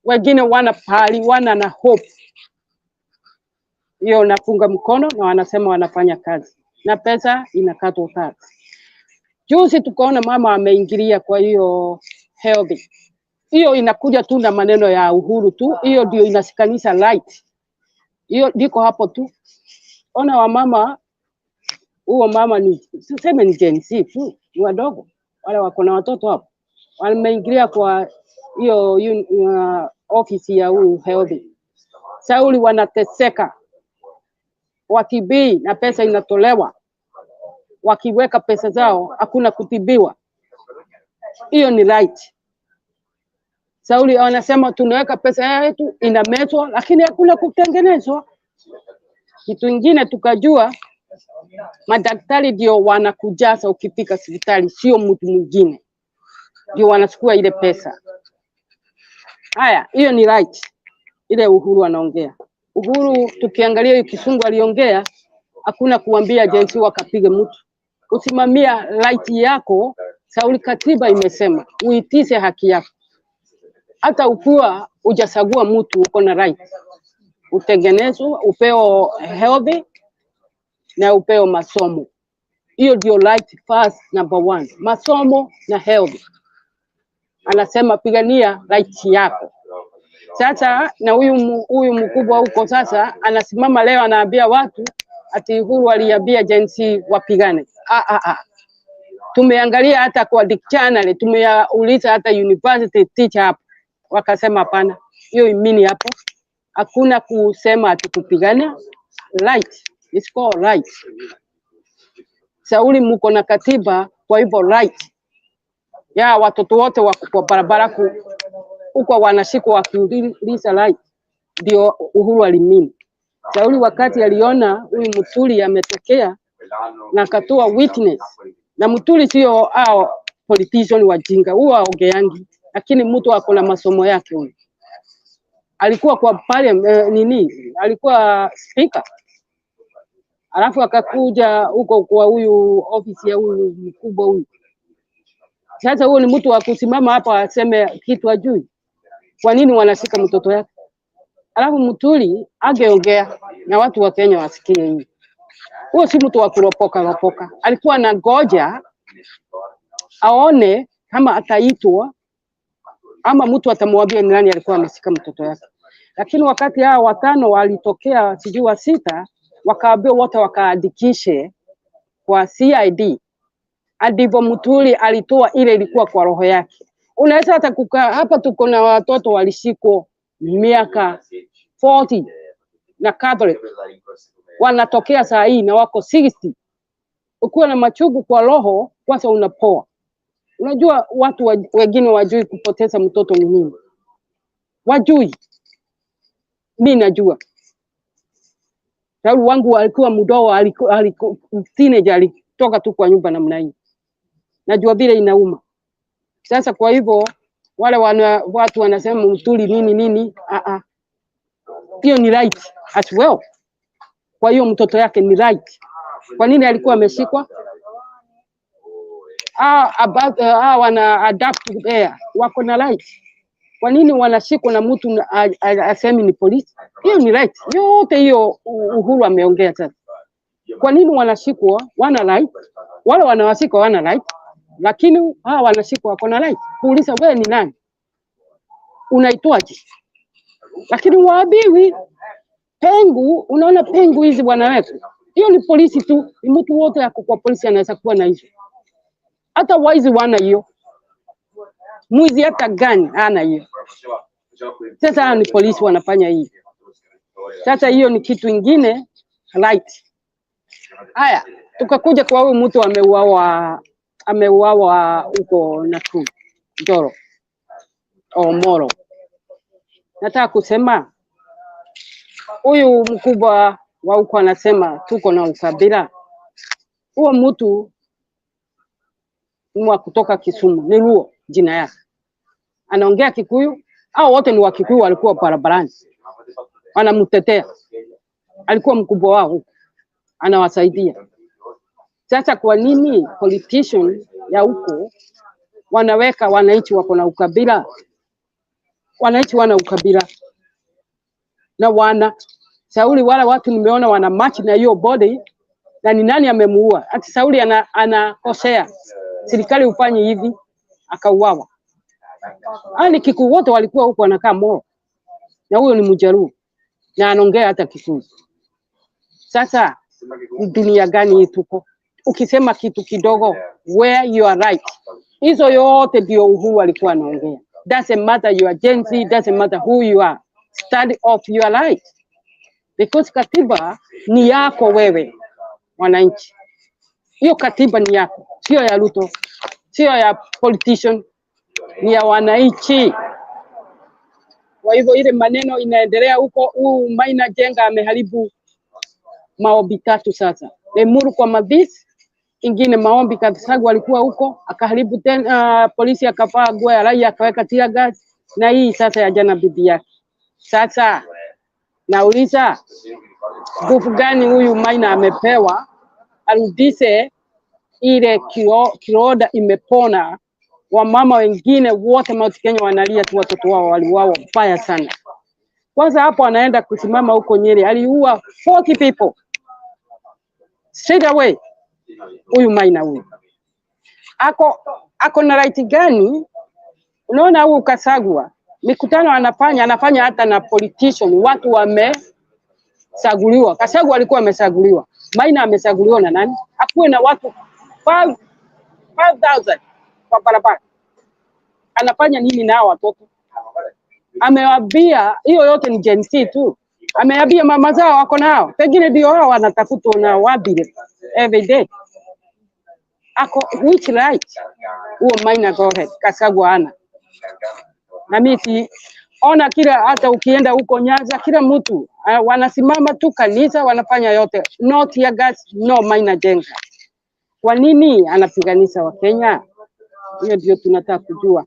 Wengine wana pali, wana na hope. Hiyo nafunga mkono na wanasema wanafanya kazi. Na pesa inakatwa tax. Juzi tukaona mama ameingilia kwa hiyo health. Hiyo inakuja tu na maneno ya Uhuru tu. Hiyo ndio inasikanisha light. Hiyo ndiko hapo tu. Ona wamama, huo mama ni tuseme ni Gen Z tu, ni wadogo. Wale wako na watoto hapo. Wameingilia kwa hiyo ofisi ya huyu health. Sauli wanateseka. Wakibii na pesa inatolewa. Wakiweka pesa zao hakuna kutibiwa. Hiyo ni right. Sauli wanasema tunaweka pesa yetu inamezwa, lakini hakuna kutengenezwa. Kitu kingine tukajua madaktari ndio wanakujaza ukifika hospitali, sio mtu mwingine. Ndio wanachukua ile pesa. Haya, hiyo ni right. Ile Uhuru anaongea. Uhuru tukiangalia hiyo kisungu aliongea, hakuna kuambia jinsi wakapige mtu. Usimamia right yako, Sauli katiba imesema, uitise haki yako. Hata ukiwa hujachagua mtu uko na right. Utengenezwe, upeo healthy na upeo masomo. Hiyo ndio right first number 1. Masomo na healthy. Anasema pigania right yako. Sasa na huyu mkubwa huko sasa anasimama leo anaambia watu ati Uhuru aliambia jinsi wapigane. Tumeangalia hata kwa dictionary, tumeuliza hata university teacher hapo. Wakasema hapana. Hiyo imini hapo. Hakuna kusema ati kupigana. Right. It's called right. Sauli mko na katiba, kwa hivyo right. Ya watoto wote wako kwa barabara huko wanashikwa wakiuliza right. Ndio Uhuru alimini. Sauli wakati aliona huyu Muturi ametokea na akatoa witness. Na Muturi sio hao politician wajinga, huwa ongeangi, lakini mtu ako na masomo yake huyu. Alikuwa kwa parliament alikuwa speaker. Alafu akakuja huko kwa huyu ofisi ya huyu mkubwa huyu. Sasa huyo ni mtu wa kusimama hapa aseme kitu ajui. Kwa nini wanashika mtoto yake? Alafu Muturi angeongea na watu wa Kenya wasikie hivi. Huyo si mtu wa kuropoka. Alikuwa na ngoja aone kama ataitwa ama mtu atamwambia ni nani alikuwa ameshika mtoto yake. Lakini wakati hao watano walitokea sijui wa sita, wakaambia wote wakaandikishe kwa CID. Ndivyo Muturi alitoa ile ilikuwa kwa roho yake. Unaweza hata kukaa hapa, tuko na watoto walishikwa miaka 40 na Catholic wanatokea saa hii na wako 60. Ukiwa na machugu kwa roho, kwanza unapoa. Unajua watu wengine wajui kupoteza mtoto ni nini. Wajui. Mimi najua. Sababu wangu alikuwa mdogo, alikuwa teenager, alitoka tu kwa nyumba namna hii. Najua vile inauma. Sasa kwa hivyo wale watu wanasema Muturi nini, hiyo ni right as well. Kwa hiyo mtoto yake ni right. Kwa nini alikuwa ameshikwa? Wana adapt there, wako na right. Kwa nini wanashikwa na mtu asemi ni polisi? Hiyo ni right. Yote hiyo Uhuru ameongea sasa. Kwa nini wanashikwa? Wana right. Wale wanawashika wana right. Lakini wanashikwa wako na right. Kuuliza wewe ni nani? Unaitwaje? Lakini waabiwi pengu, unaona pengu hizi bwana wetu. Hiyo ni polisi tu. Ni mtu wote yako kwa polisi anaweza kuwa na hizo. Hata waizi wana hiyo. Mwizi hata gani ana hiyo. Sasa ni polisi wanafanya hiyo. Sasa hiyo ni kitu ingine right. Haya, tukakuja kwa huyu mtu ameuawa huko Nakuru, Njoro, Moro. Nataka kusema huyu mkubwa wa huko anasema tuko na ukabila. Huyo mtu ni kutoka Kisumu, ni Luo jina yake. Anaongea Kikuyu, hao wote ni wa Kikuyu, walikuwa barabarani. Wanamtetea. Alikuwa mkubwa wao, anawasaidia. Sasa kwa nini politician ya huko wanaweka wananchi wako na ukabila? Wananchi wana ukabila. Na Sauli wala watu nimeona wana match na hiyo body, na ni nani amemuua? Ati Sauli anakosea. Serikali ufanye hivi, akauawa. Ani Kikuyu wote walikuwa huko wanakaa Moro. Na huyo ni Mjaluo. Na anaongea hata Kikuyu. Sasa dunia gani hii tuko? Ukisema kitu kidogo, where you are right. Hizo yote ndio Uhuru alikuwa anaongea. Doesn't matter your agency, doesn't matter who you are. Study of your right. Because katiba ni yako wewe, wananchi. Hiyo katiba ni yako. Sio ya Ruto, sio ya politician, ni ya wananchi. Kwa hivyo ile maneno inaendelea huko, Maina Jenga ameharibu maombi 3 sasa. Lemuru kwa Mabisi, ingine maombi kabisa walikuwa huko, akaharibu tena, polisi akavaa nguo ya raia akaweka tear gas, na hii sasa ya jana bibi yake. Sasa nauliza nguvu gani huyu Maina amepewa arudishe ile kiroda imepona. Wamama wengine wote Mount Kenya wanalia tu watoto wao waliuawa mbaya sana. Kwanza hapo anaenda kusimama huko Nyeri, aliua 40 people. Straight away. Huyu Maina huyu. Ako na right gani? Unaona huyu Kasagwa, mikutano anafanya hata na politician, watu wamesaguliwa. Kasagwa alikuwa amesaguliwa. Maina amesaguliwa na nani? Hakuwe na watu 5,000 kwa barabara. Anafanya nini na watoto? Amewaambia hiyo yote ni Gen Z tu. Amewaambia mama zao wako nao. Pengine ndio hao wanatafutwa na wabile every day. Which right? Huo Maina go ahead. Kasagwa ana. Na mimi ona kila hata ukienda huko Nyanza kila mtu wanasimama tu kanisa wanafanya yote. No tear gas, no Maina Jenga. Kwa nini anapiganisha wa Kenya? Hiyo ndio tunataka kujua.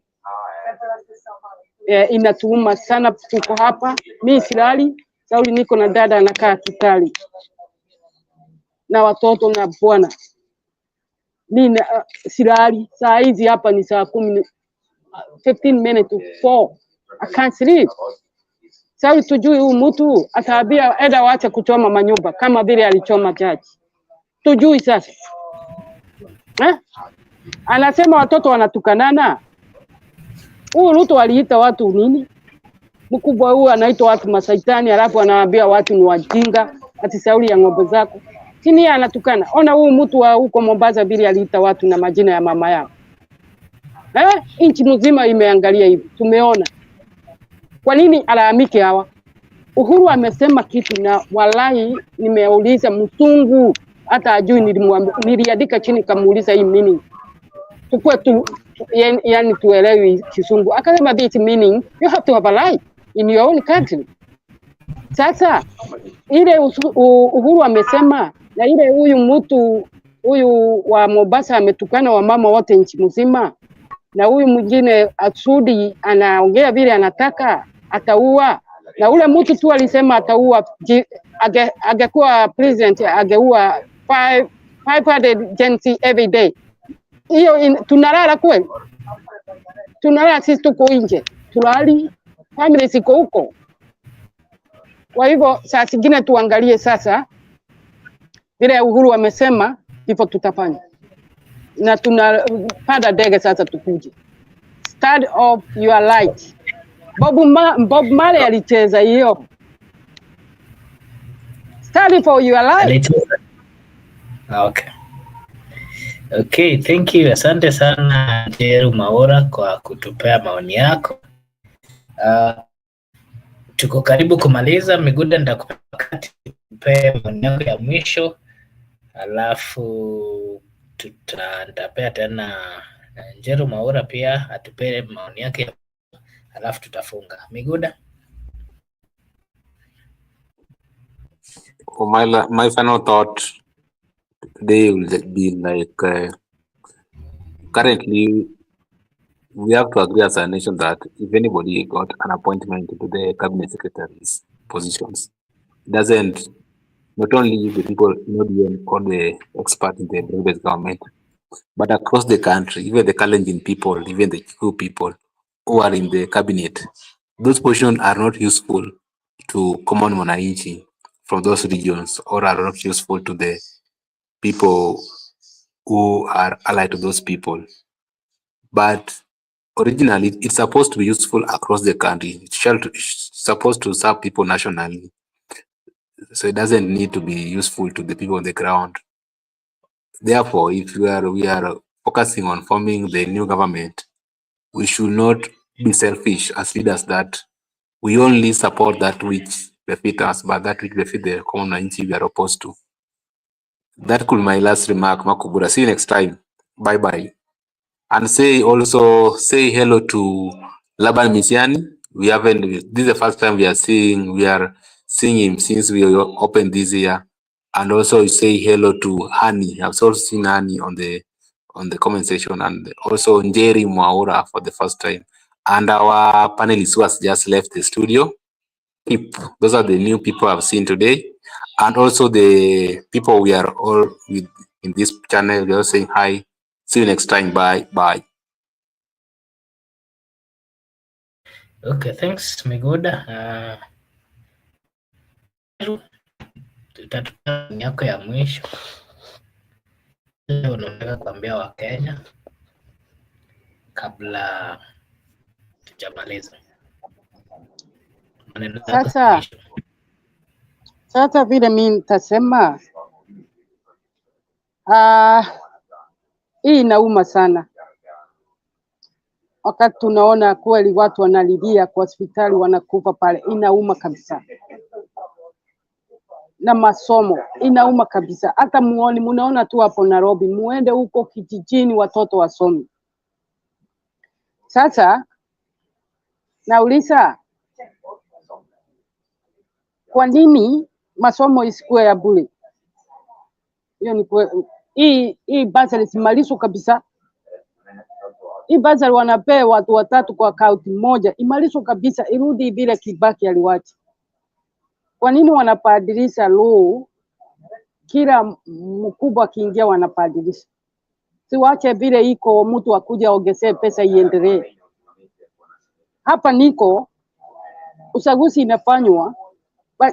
Inatuuma sana tuko hapa. Mimi silali, Sauli niko na dada anakaa Kitali. Na watoto na bwana. Mimi silali, saa hizi hapa ni saa 15 minutes to 4. I can't sleep. Sauli tujui huyu mtu ataambia eda waache kuchoma manyumba kama vile alichoma jaji. tujui sasa Anasema watoto wanatukanana. Huyu Ruto aliita watu nini? Mkubwa huyu anaitwa watu masaitani, alafu anawaambia watu ni wajinga, ati sauli ya ng'ombe zako. Chini anatukana. Ona huyu mtu wa huko Mombasa vile aliita watu na majina ya mama yao. Nchi mzima imeangalia hivi. Tumeona. Kwa nini alaamike hawa? Uhuru amesema kitu na wallahi nimeuliza mtungu hata ajui, niliandika chini kamuuliza hii meaning. Tukue tu yani tuelewi Kisungu. Akasema this meaning you have to have a life in your own country. Sasa ile Uhuru amesema na ile huyu mtu huyu wa Mombasa ametukana wa mama wote nchi mzima, na huyu mwingine Atsudi anaongea vile anataka ataua, na ule mtu tu alisema ataua, angekuwa president angeua 500 gente every day. Hiyo tunalala kweli? Tunalala sisi tuko nje. Tulali family ziko huko. Kwa hivyo saa zingine tuangalie sasa vile Uhuru amesema hivyo tutafanya. Na tunapanda ndege sasa tukuje. Start of your light. Bob Marley alicheza hiyo. Study for your life. Okay, thank you. Asante sana Jeru Maura kwa kutupea maoni yako. Tuko karibu kumaliza. Miguda, nitakupa wakati tupe maoni yako ya mwisho, alafu tutapea tena Jeru Maura pia atupee maoni yake, alafu tutafunga. Miguda. My final thought today will be like currently we have to agree as a nation that if anybody got an appointment to the cabinet secretaries positions, it doesn't, not only the people in ODM or the expert in the previous government, but across the country, even the Kalenjin people, even the Kikuyu people who are in the cabinet, those positions are not useful to common mwananchi from those regions, or are not useful to the people who are allied to those people. But originally, it's supposed to be useful across the country. It's supposed to serve people nationally. So it doesn't need to be useful to the people on the ground. Therefore, if we are focusing on forming the new government, we should not be selfish as leaders that we only support that which benefits us, but that which benefits the community we are opposed to. That could be my last remark, Makubura. See you next time. Bye-bye. And say hello to Laban Misiani. This is the first time we are seeing him since we opened this year. And also say hello to Hani. I've also seen Hani on the comment section, and also Njeri Mwaura for the first time. And our panelist who has just left the studio. Those are the new people I've seen today. And also the people we are all with in this channel, we are saying hi. See you next time. Bye. Bye. Okay, thanks Miguda. Tutatoa yako ya mwisho. Leo unataka kuambia Wakenya kabla tujamaliza. Sasa vile mimi nitasema hii inauma sana. Wakati tunaona kweli watu wanalilia kwa hospitali wanakufa pale, inauma kabisa. Na masomo inauma kabisa. Hata munaona tu hapo Nairobi, muende huko kijijini watoto wasome. Sasa nauliza, kwa nini masomo isikuwe ya bure? Hiyo ni hii basari simalizo kabisa. Hii basari wanapea watu watatu kwa kaunti moja, imalizo kabisa, irudi vile Kibaki aliwacha. Kwa nini wanapadilisha law? Kila mkubwa kiingia wanapadilisha. Siwache vile iko mtu akuja ongezee pesa iendelee. Hapa niko uchaguzi inafanywa,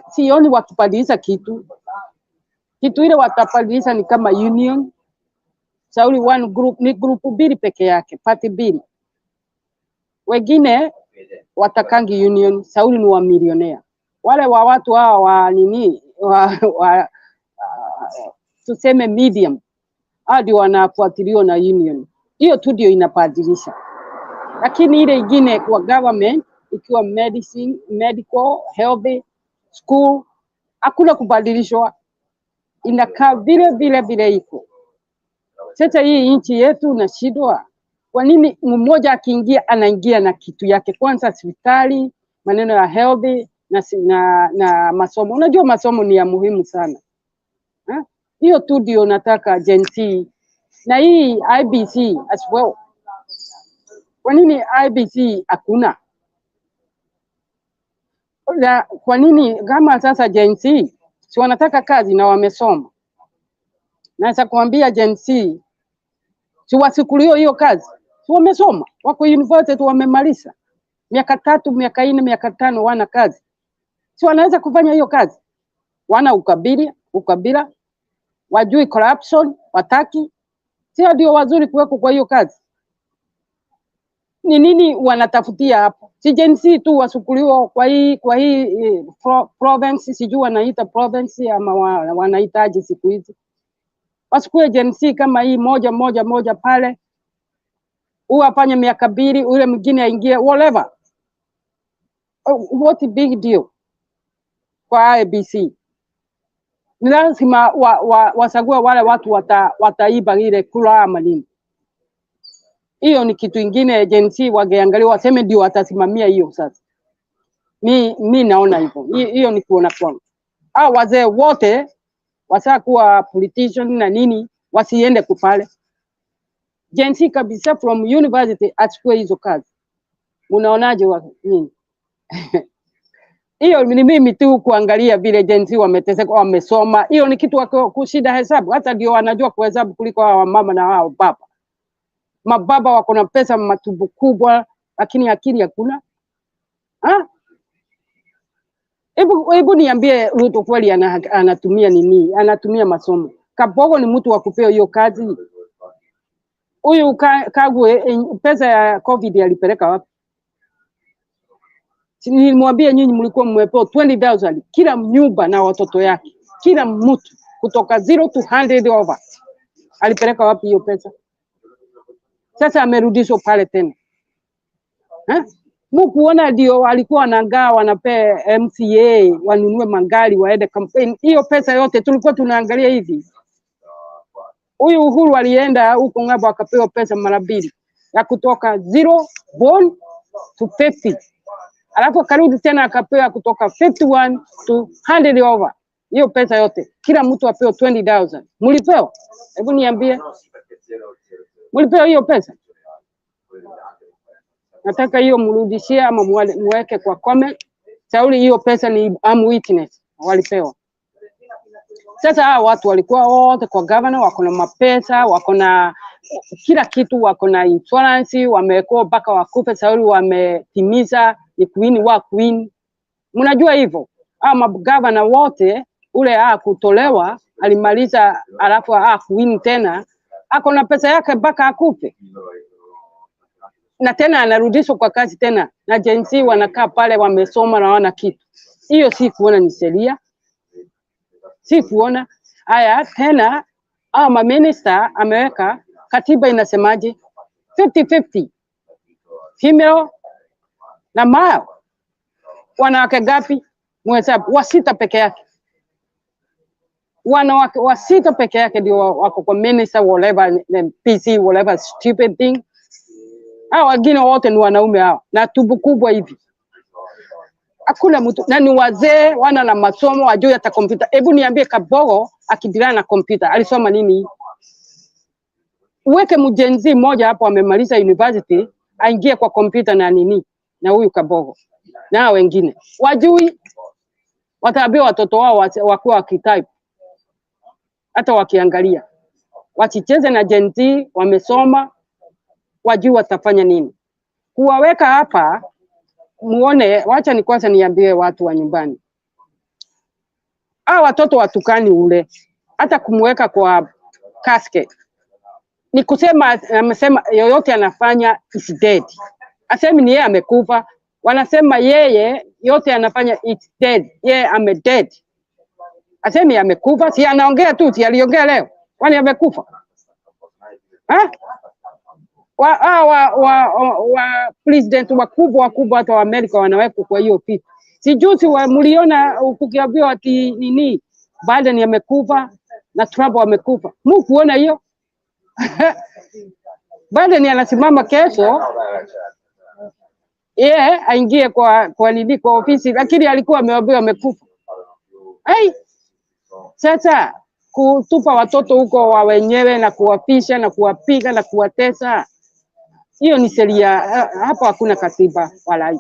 sioni wakipadilisha kitu. Kitu ile watapadilisha ni kama union. Sauli one group ni group mbili peke yake, party mbili. Wengine watakangi union. Sauli ni wa milionea. Wale wa watu hawa wa nini tuseme medium hadi wanafuatiliwa na union. Hiyo tu ndio inabadilisha. Lakini ile ingine kwa government ikiwa medicine, medical, health, school hakuna kubadilishwa. Inakaa vile iko. Sasa hii nchi yetu nashindwa. Kwa nini mmoja akiingia anaingia na kitu yake? Kwanza hospitali, maneno ya health na masomo. Unajua masomo ni ya muhimu sana. Hiyo tu ndio nataka Gen Z. Na hii IBC as well. Kwa nini IBC hakuna? Kwa nini kama sasa Gen Z si wanataka kazi na wamesoma? Naweza kuambia Gen Z si wasikulio hiyo kazi. Si wamesoma, wako university wamemaliza. Miaka 3, miaka 4, miaka 5 wana kazi. Si wanaweza kufanya hiyo kazi? Wana ukabila, wajui corruption, wataki. Sio ndio wazuri kuweko kwa hiyo kazi. Ni nini wanatafutia hapo? Si Gen Z tu wasukuliwa kwa hii province, sijui wanaita province ama wanahitaji siku hizi. Wasikue Gen Z kama hii moja pale. Afanye miaka 2, ule mwingine aingie whatever. What a big deal kwa ABC. Ni lazima wasague wale watu wataiba ile kula ama nini. Hiyo ni kitu ingine Gen Z wangeangalia waseme ndio watasimamia hiyo sasa. Mi naona hivyo. Hiyo ni kuona kwangu. Wazee wote wasakuwa politician na nini wasiende kupale. Gen Z kabisa from university achukue hizo kazi. Unaonaje nini? Hiyo ni mimi tu kuangalia vile Gen Z wameteseka, wamesoma. Hiyo ni kitu kushida hesabu. Hata ndio wanajua kuhesabu kuliko hawa mama na hao baba. Mababa wako na pesa matumbo kubwa lakini akili hakuna. Hebu niambie Ruto kweli anatumia nini? Anatumia masomo. Kabogo ni mtu wa kupewa hiyo kazi. Huyu Kagwe pesa ya COVID alipeleka wapi? Nilimwambia nyinyi mlikuwa mmepewa 20,000 kila nyumba na watoto yake. Kila mtu kutoka 0 to 100 over. Alipeleka wapi hiyo pesa? Sasa amerudishwa pale tena. Mkuona ndio alikuwa anangaa wanapea MCA wanunue magari waende campaign. Hiyo pesa yote tulikuwa tunaangalia hivi. Huyu Uhuru alienda huko ng'ambo akapewa pesa mara 2 ya kutoka 0 born to 50. Alafu karudi tena akapewa kutoka 51 to 100 over. Hiyo pesa yote kila mtu apewa 20,000. Mlipewa? Hebu niambie. Mlipewa hiyo pesa? Nataka hiyo mrudishie ama muweke kwa comment. Sauli hiyo pesa ni witness walipewa. Sasa hawa watu walikuwa wote kwa governor, wako na mapesa, wako na kila kitu, wako na insurance, wamekuwa mpaka wakufe. Sauli wametimiza ni queen. Mnajua hivyo? Ama governor wote ule kutolewa alimaliza, alafu queen tena ako na pesa yake mpaka akufe. Na tena anarudishwa kwa kazi tena. Na Gen Z wanakaa pale wamesoma na wana kitu. Hiyo si kuona ni sheria. Si kuona. Haya tena minister ameweka katiba inasemaje? 50-50. Female na male. Wanawake gapi? Mhesabu wasita peke yake. Wanawake wasita peke yake ndio wako kwa minister whatever PC whatever stupid thing. Wengine wote ni wanaume hao na tubu kubwa hivi. Hakuna mtu na ni wazee wana na masomo wajui hata kompyuta. Hebu niambie Kabogo akidilana na kompyuta alisoma nini? Uweke mjenzi mmoja hapo amemaliza university aingie kwa kompyuta na nini na huyu Kabogo. Na wengine wajui wataambia watoto wao wakuwa wakitype. Hata wakiangalia. Wasicheze na Gen Z wamesoma wajui watafanya nini. Kuwaweka hapa muone, wacha ni kwanza niambie watu wa nyumbani. Watoto watukani ule. hata kumweka kwa casket. Ni kusema amesema yoyote anafanya is dead. Asemi ni yeye amekufa. Wanasema yeye yote anafanya it's dead. Yeye ame dead. Asemi amekufa, si anaongea tu, si aliongea leo. Kwani amekufa? Wa president wakubwa hata wa Amerika wanawekwa kwa hiyo kitu. Sijuzi mliona ukiambiwa ati nini Biden amekufa na Trump amekufa. Mkuona hiyo? Biden anasimama kesho aingie kwa ofisi, lakini alikuwa ameambiwa amekufa. Sasa kutupa watoto huko wa wenyewe na kuwapisha na kuwapiga na kuwatesa, hiyo ni sheria. Hapo hakuna katiba wala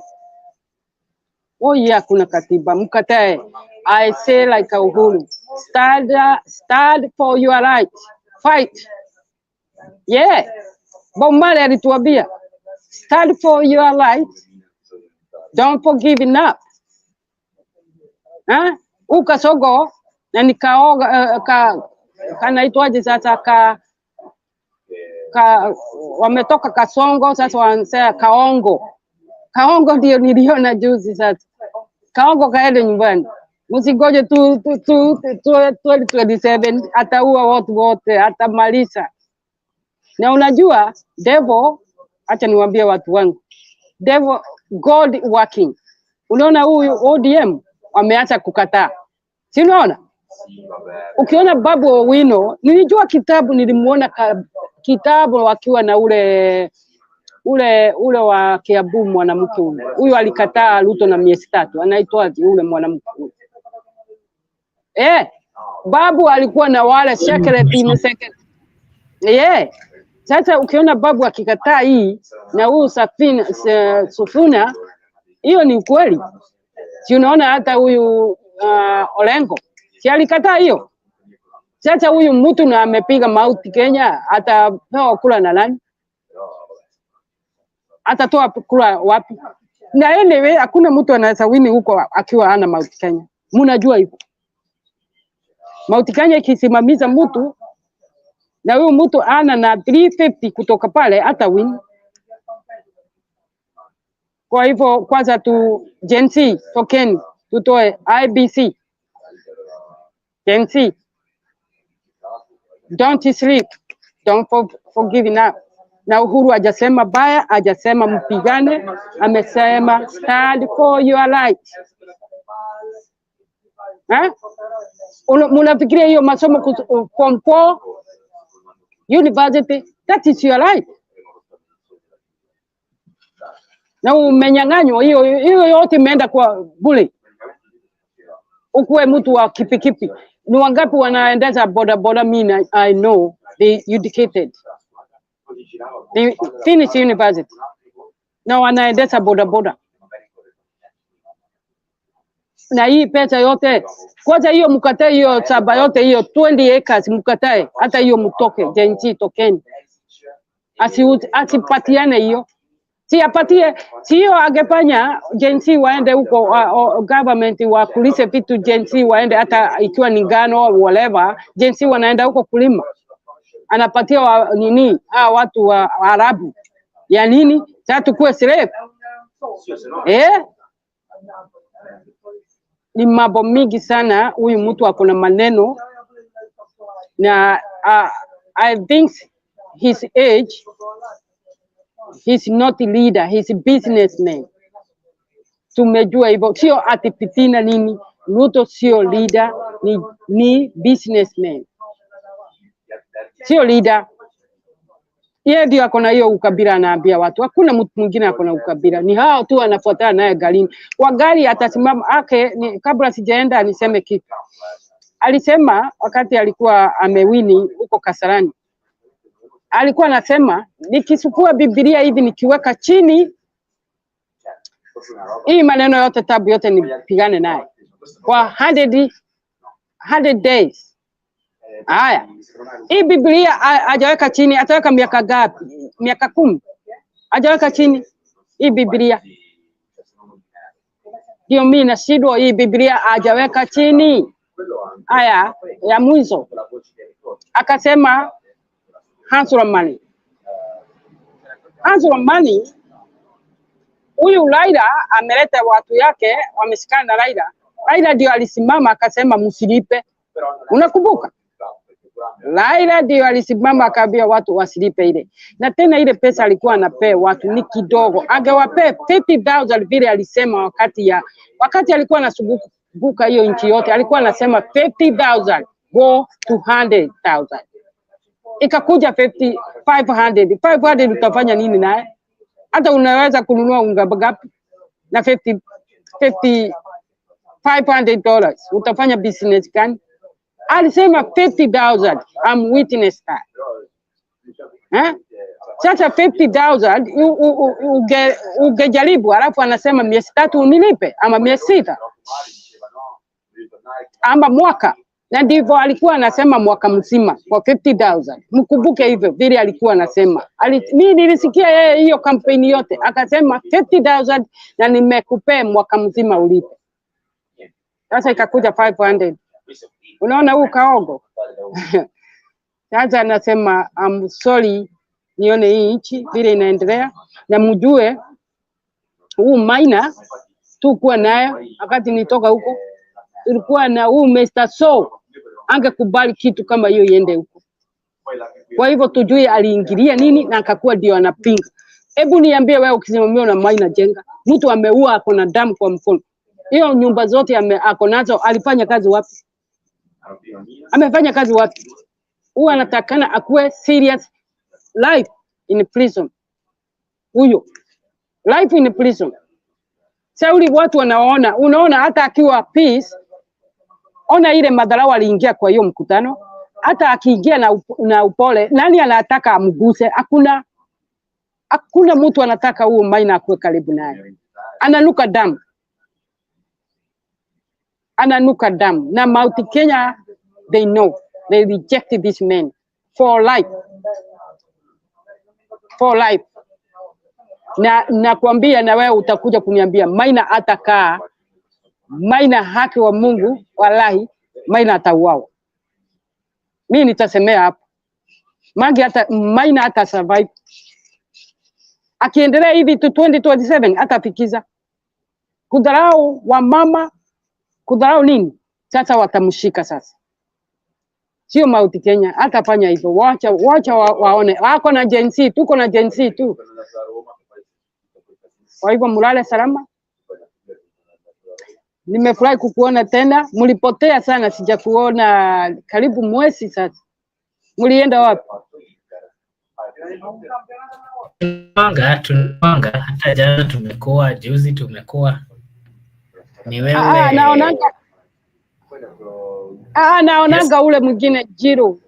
hakuna katiba. Mkatae. I say like a Uhuru, stand for your right, fight. Bombale alituambia stand for your right, don't forgive enough. Ukasogo na nikaoga kanaitwaje sasa wametoka Kasongo, sasa wanasema Kaongo ndio niliona juzi. Sasa Kaongo kaende nyumbani, msigoje tu 2027 ataua watu wote, atamaliza. Na unajua devil, acha niwaambie watu wangu, devil God working. Unaona huyu ODM wameacha kukataa, si unaona? Ukiona Babu Owino, nilijua kitabu, nilimuona kitabu wakiwa na ule wa Kiabu mwanamke huyu alikataa Ruto na miezi 3. Anaitwaje ule mwanamke? Babu alikuwa na wale secretary. Sasa ukiona Babu akikataa hii na huyu Sufuna, hiyo ni ukweli. Si unaona hata huyu Olengo si alikataa hiyo. Sasa huyu mtu na amepiga mauti Kenya, atapewa kula na nani? Atatoa kula wapi? Na anyway, hakuna mtu anaweza wini huko akiwa hana mauti Kenya. Mnajua hivyo. Mauti Kenya ikisimamiza mtu na huyu mtu ana na 350 kutoka pale hata win. Kwa hivyo kwanza Gen Z tokeni tutoe IBC. Gen Z, don't sleep, don't forgive enough. Na Uhuru hajasema baya, hajasema mpigane, amesema stand for your right. Munafikiria hiyo masomo form 4 university, that is your right. Na umenyang'anywa hiyo yote imeenda kwa bure. Ukuwe mtu wa kipikipi. Ni wangapi wanaendesha boda mimi I know they educated. They finish university. Na wanaendesha boda. Na hii pesa yote kwanza hiyo mkatae, hiyo saba yote hiyo 20 acres mkatae, hata hiyo mtoke Gen Z tokeni. Asipatiane hiyo. Si apatie, sio angefanya Gen Z waende huko government wakulise vitu Gen Z waende hata ikiwa ni ngano whatever, Gen Z wanaenda huko kulima. Anapatia nini watu wa Arabu. Ya nini? Sasa tukue slave. Ni mambo mingi sana huyu mtu akona maneno na I think his age, he's not a leader, he's a businessman. Tumejua hivyo, sio ati pitina nini. Ruto sio leader, ni businessman. Sio leader. Yeye ndio akona hiyo ukabila, anaambia watu. Hakuna mtu mwingine akona ukabila. Ni hao tu anafuatana naye garini. Kwa gari atasimama kabla sijaenda niseme kitu. Alisema wakati alikuwa amewini huko Kasarani. Alikuwa anasema nikisukua Biblia hivi nikiweka chini, hii maneno yote tabu yote nipigane naye. Kwa 100 days. Haya. Hii Biblia hajaweka chini, ataweka miaka gapi? Miaka 10. Hajaweka chini hii Biblia. Ndio mimi nashindwa, hii Biblia hajaweka chini. Haya ya mwisho akasema Hansel money. Hansel money, huyu Raila ameleta watu yake wameshikana na Raila. Raila ndio alisimama akasema msilipe. Unakumbuka? Raila ndio alisimama akaambia watu wasilipe ile. Na tena ile pesa alikuwa anapea watu ni kidogo. Angewapea 50,000 vile alisema wakati alikuwa anasubuka hiyo nchi yote, alikuwa anasema 50,000 go to 100,000. Ikakuja 500. 500 utafanya nini naye? Hata unaweza kununua unga ngapi na $500 utafanya business gani? Alisema 50,000. I'm witness that. Sasa 50,000 ungejaribu, alafu anasema miezi 3 unilipe ama miezi 6 ama mwaka. Na ndivyo alikuwa anasema mwaka mzima kwa 50,000. Mkumbuke hivyo vile alikuwa anasema. Mimi nilisikia yeye hiyo kampeni yote akasema 50,000 na nimekupea mwaka mzima ulipe. Sasa ikakuja 500. Unaona huu kaogo? Sasa anasema I'm sorry, nione hii nchi vile inaendelea na mjue huu maina tukuwa nayo wakati nitoka huko. Tulikuwa na huu Mr. So angekubali kitu kama hiyo iende huko. Kwa hivyo tujue aliingilia nini na akakuwa ndio anapinga. Hebu niambie wewe ukisimamia na maina jenga, mtu ameua ako na damu kwa mkono. Hiyo nyumba zote ako nazo, alifanya kazi wapi? Amefanya kazi wapi? Huwa anatakana akuwe serious life in prison. Huyo life in prison. Sauli watu wanaona, unaona hata akiwa peace, ona ile madharau aliingia kwa hiyo mkutano, hata akiingia na upole, nani anataka amguse? Hakuna mtu anataka huo maina akuwe karibu naye. Ananuka damu. Ananuka damu. Na Mount Kenya, they know. They rejected this man for life. For life. Na kuambia na wewe utakuja kuniambia maina atakaa, maina haki wa Mungu, wallahi maina atauawa. Mimi nitasemea hapo. Maina hata survive. Akiendelea hivi to 2027 atafikiza. Kudharau wa mama, kudharau nini? Sasa watamshika sasa. Sio Mount Kenya hatafanya hivyo. Wacha waone. Wako na Gen Z, tuko na Gen Z tu. Kwa hivyo mulale salama. Nimefurahi kukuona tena. Mlipotea sana, sijakuona karibu mwezi sasa. Mlienda wapi? Tunapanga hata jana tumekuwa, juzi tumekuwa. Ni wewe. Naonanga ule mwingine Jiro.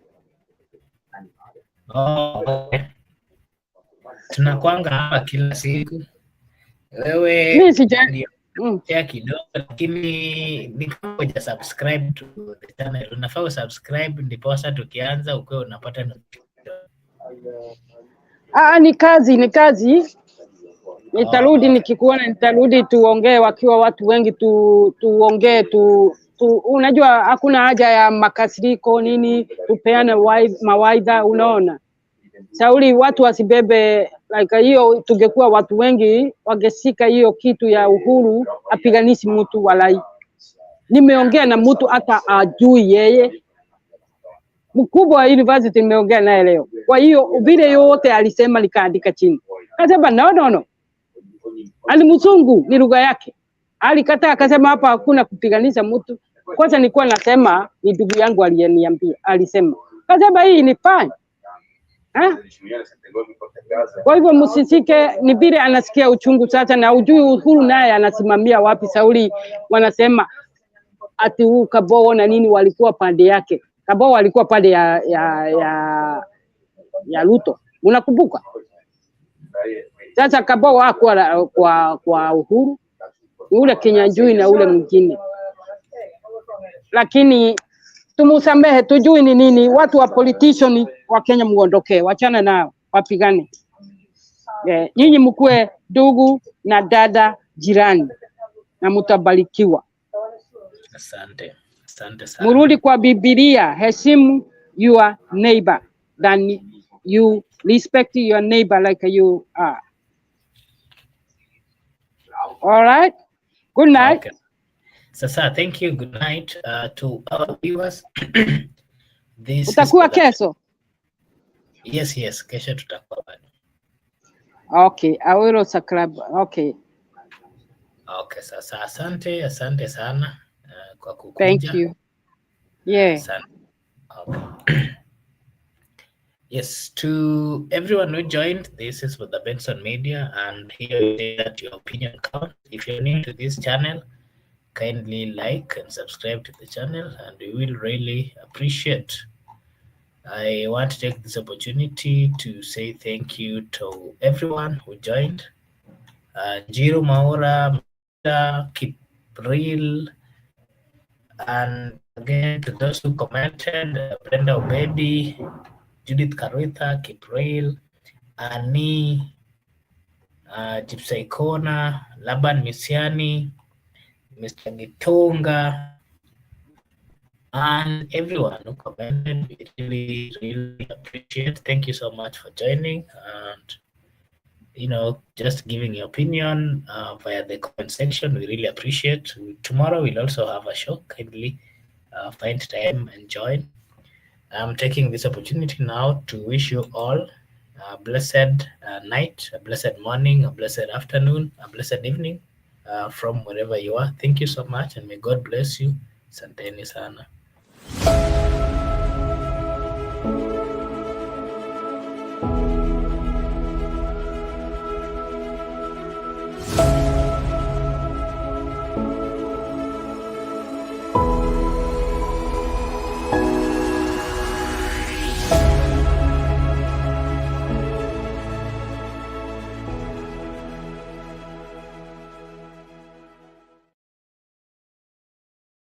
Okay. Tunakwanga hapa kila siku. Wewe mimi sija kidogo, lakini ni kama uja subscribe to the channel. Unafaa subscribe ndipo sasa tukianza ukiwa unapata ni kazi. Nitarudi nikikuona, nitarudi tuongee wakiwa watu wengi, tuongee unajua hakuna haja ya makasiriko nini, tupeane mawaidha. Unaona Sauli, watu wasibebe like hiyo. Tungekuwa watu wengi wangesika hiyo kitu ya uhuru, apiganishi mtu walai. Nimeongea na mtu hata ajui yeye, mkubwa wa university nimeongea naye leo. Kwa hiyo vile yote alisema nikaandika chini. Akasema no. Alimzungu ni lugha yake. Alikataa akasema hapa hakuna kupiganisha mtu. Kwanza nilikuwa nasema ni ndugu yangu aliyeniambia, alisema. Akasema hii ni fine. Kwa hivyo msisike, ni vile anasikia uchungu sasa na ujui uhuru naye anasimamia wapi. Sauli wanasema ati huu Kabogo na nini walikuwa pande yake. Kabogo walikuwa pande ya Ruto. Unakumbuka? Sasa Kabogo hakuwa kwa uhuru. Ule Kinyanjui na ule mwingine. Lakini tumusamehe, tujui ni nini. Watu wa politician wa Kenya muondoke, wachana nao, wapigane. Nyinyi mkue ndugu na dada jirani na mutabarikiwa. Asante. Asante sana. Murudi kwa Biblia, heshimu your neighbor than you respect your neighbor like you are. All right. Good night. Okay. Sasa, thank you. Good night to our viewers. This is Utakuwa kesho? Yes, kesho tutakuwa bado. Okay, I will subscribe. Okay. Okay, sasa asante sana kwa kukuja. Thank you. Yeah. Asante. Okay. Yes, to everyone who joined, this is with the Benson Media, and here we say that your opinion counts. If you're new to this channel, kindly like and subscribe to the channel, and we will really appreciate. I want to take this opportunity to say thank you to everyone who joined. Jiro Maura, Kipril, and again to those who commented, Brenda Obedi, Judith Karitha, Kipril, Ani, Gypsy Kona, Laban Misiani, Mr. Gitonga, and everyone who commented. We really appreciate. Thank you so much for joining, and just giving your opinion via the comment section. We really appreciate. Tomorrow we'll also have a show. Kindly find time and join. I'm taking this opportunity now to wish you all a blessed night, a blessed morning, a blessed afternoon, a blessed evening from wherever you are. Thank you so much, and may God bless you. Santeni sana.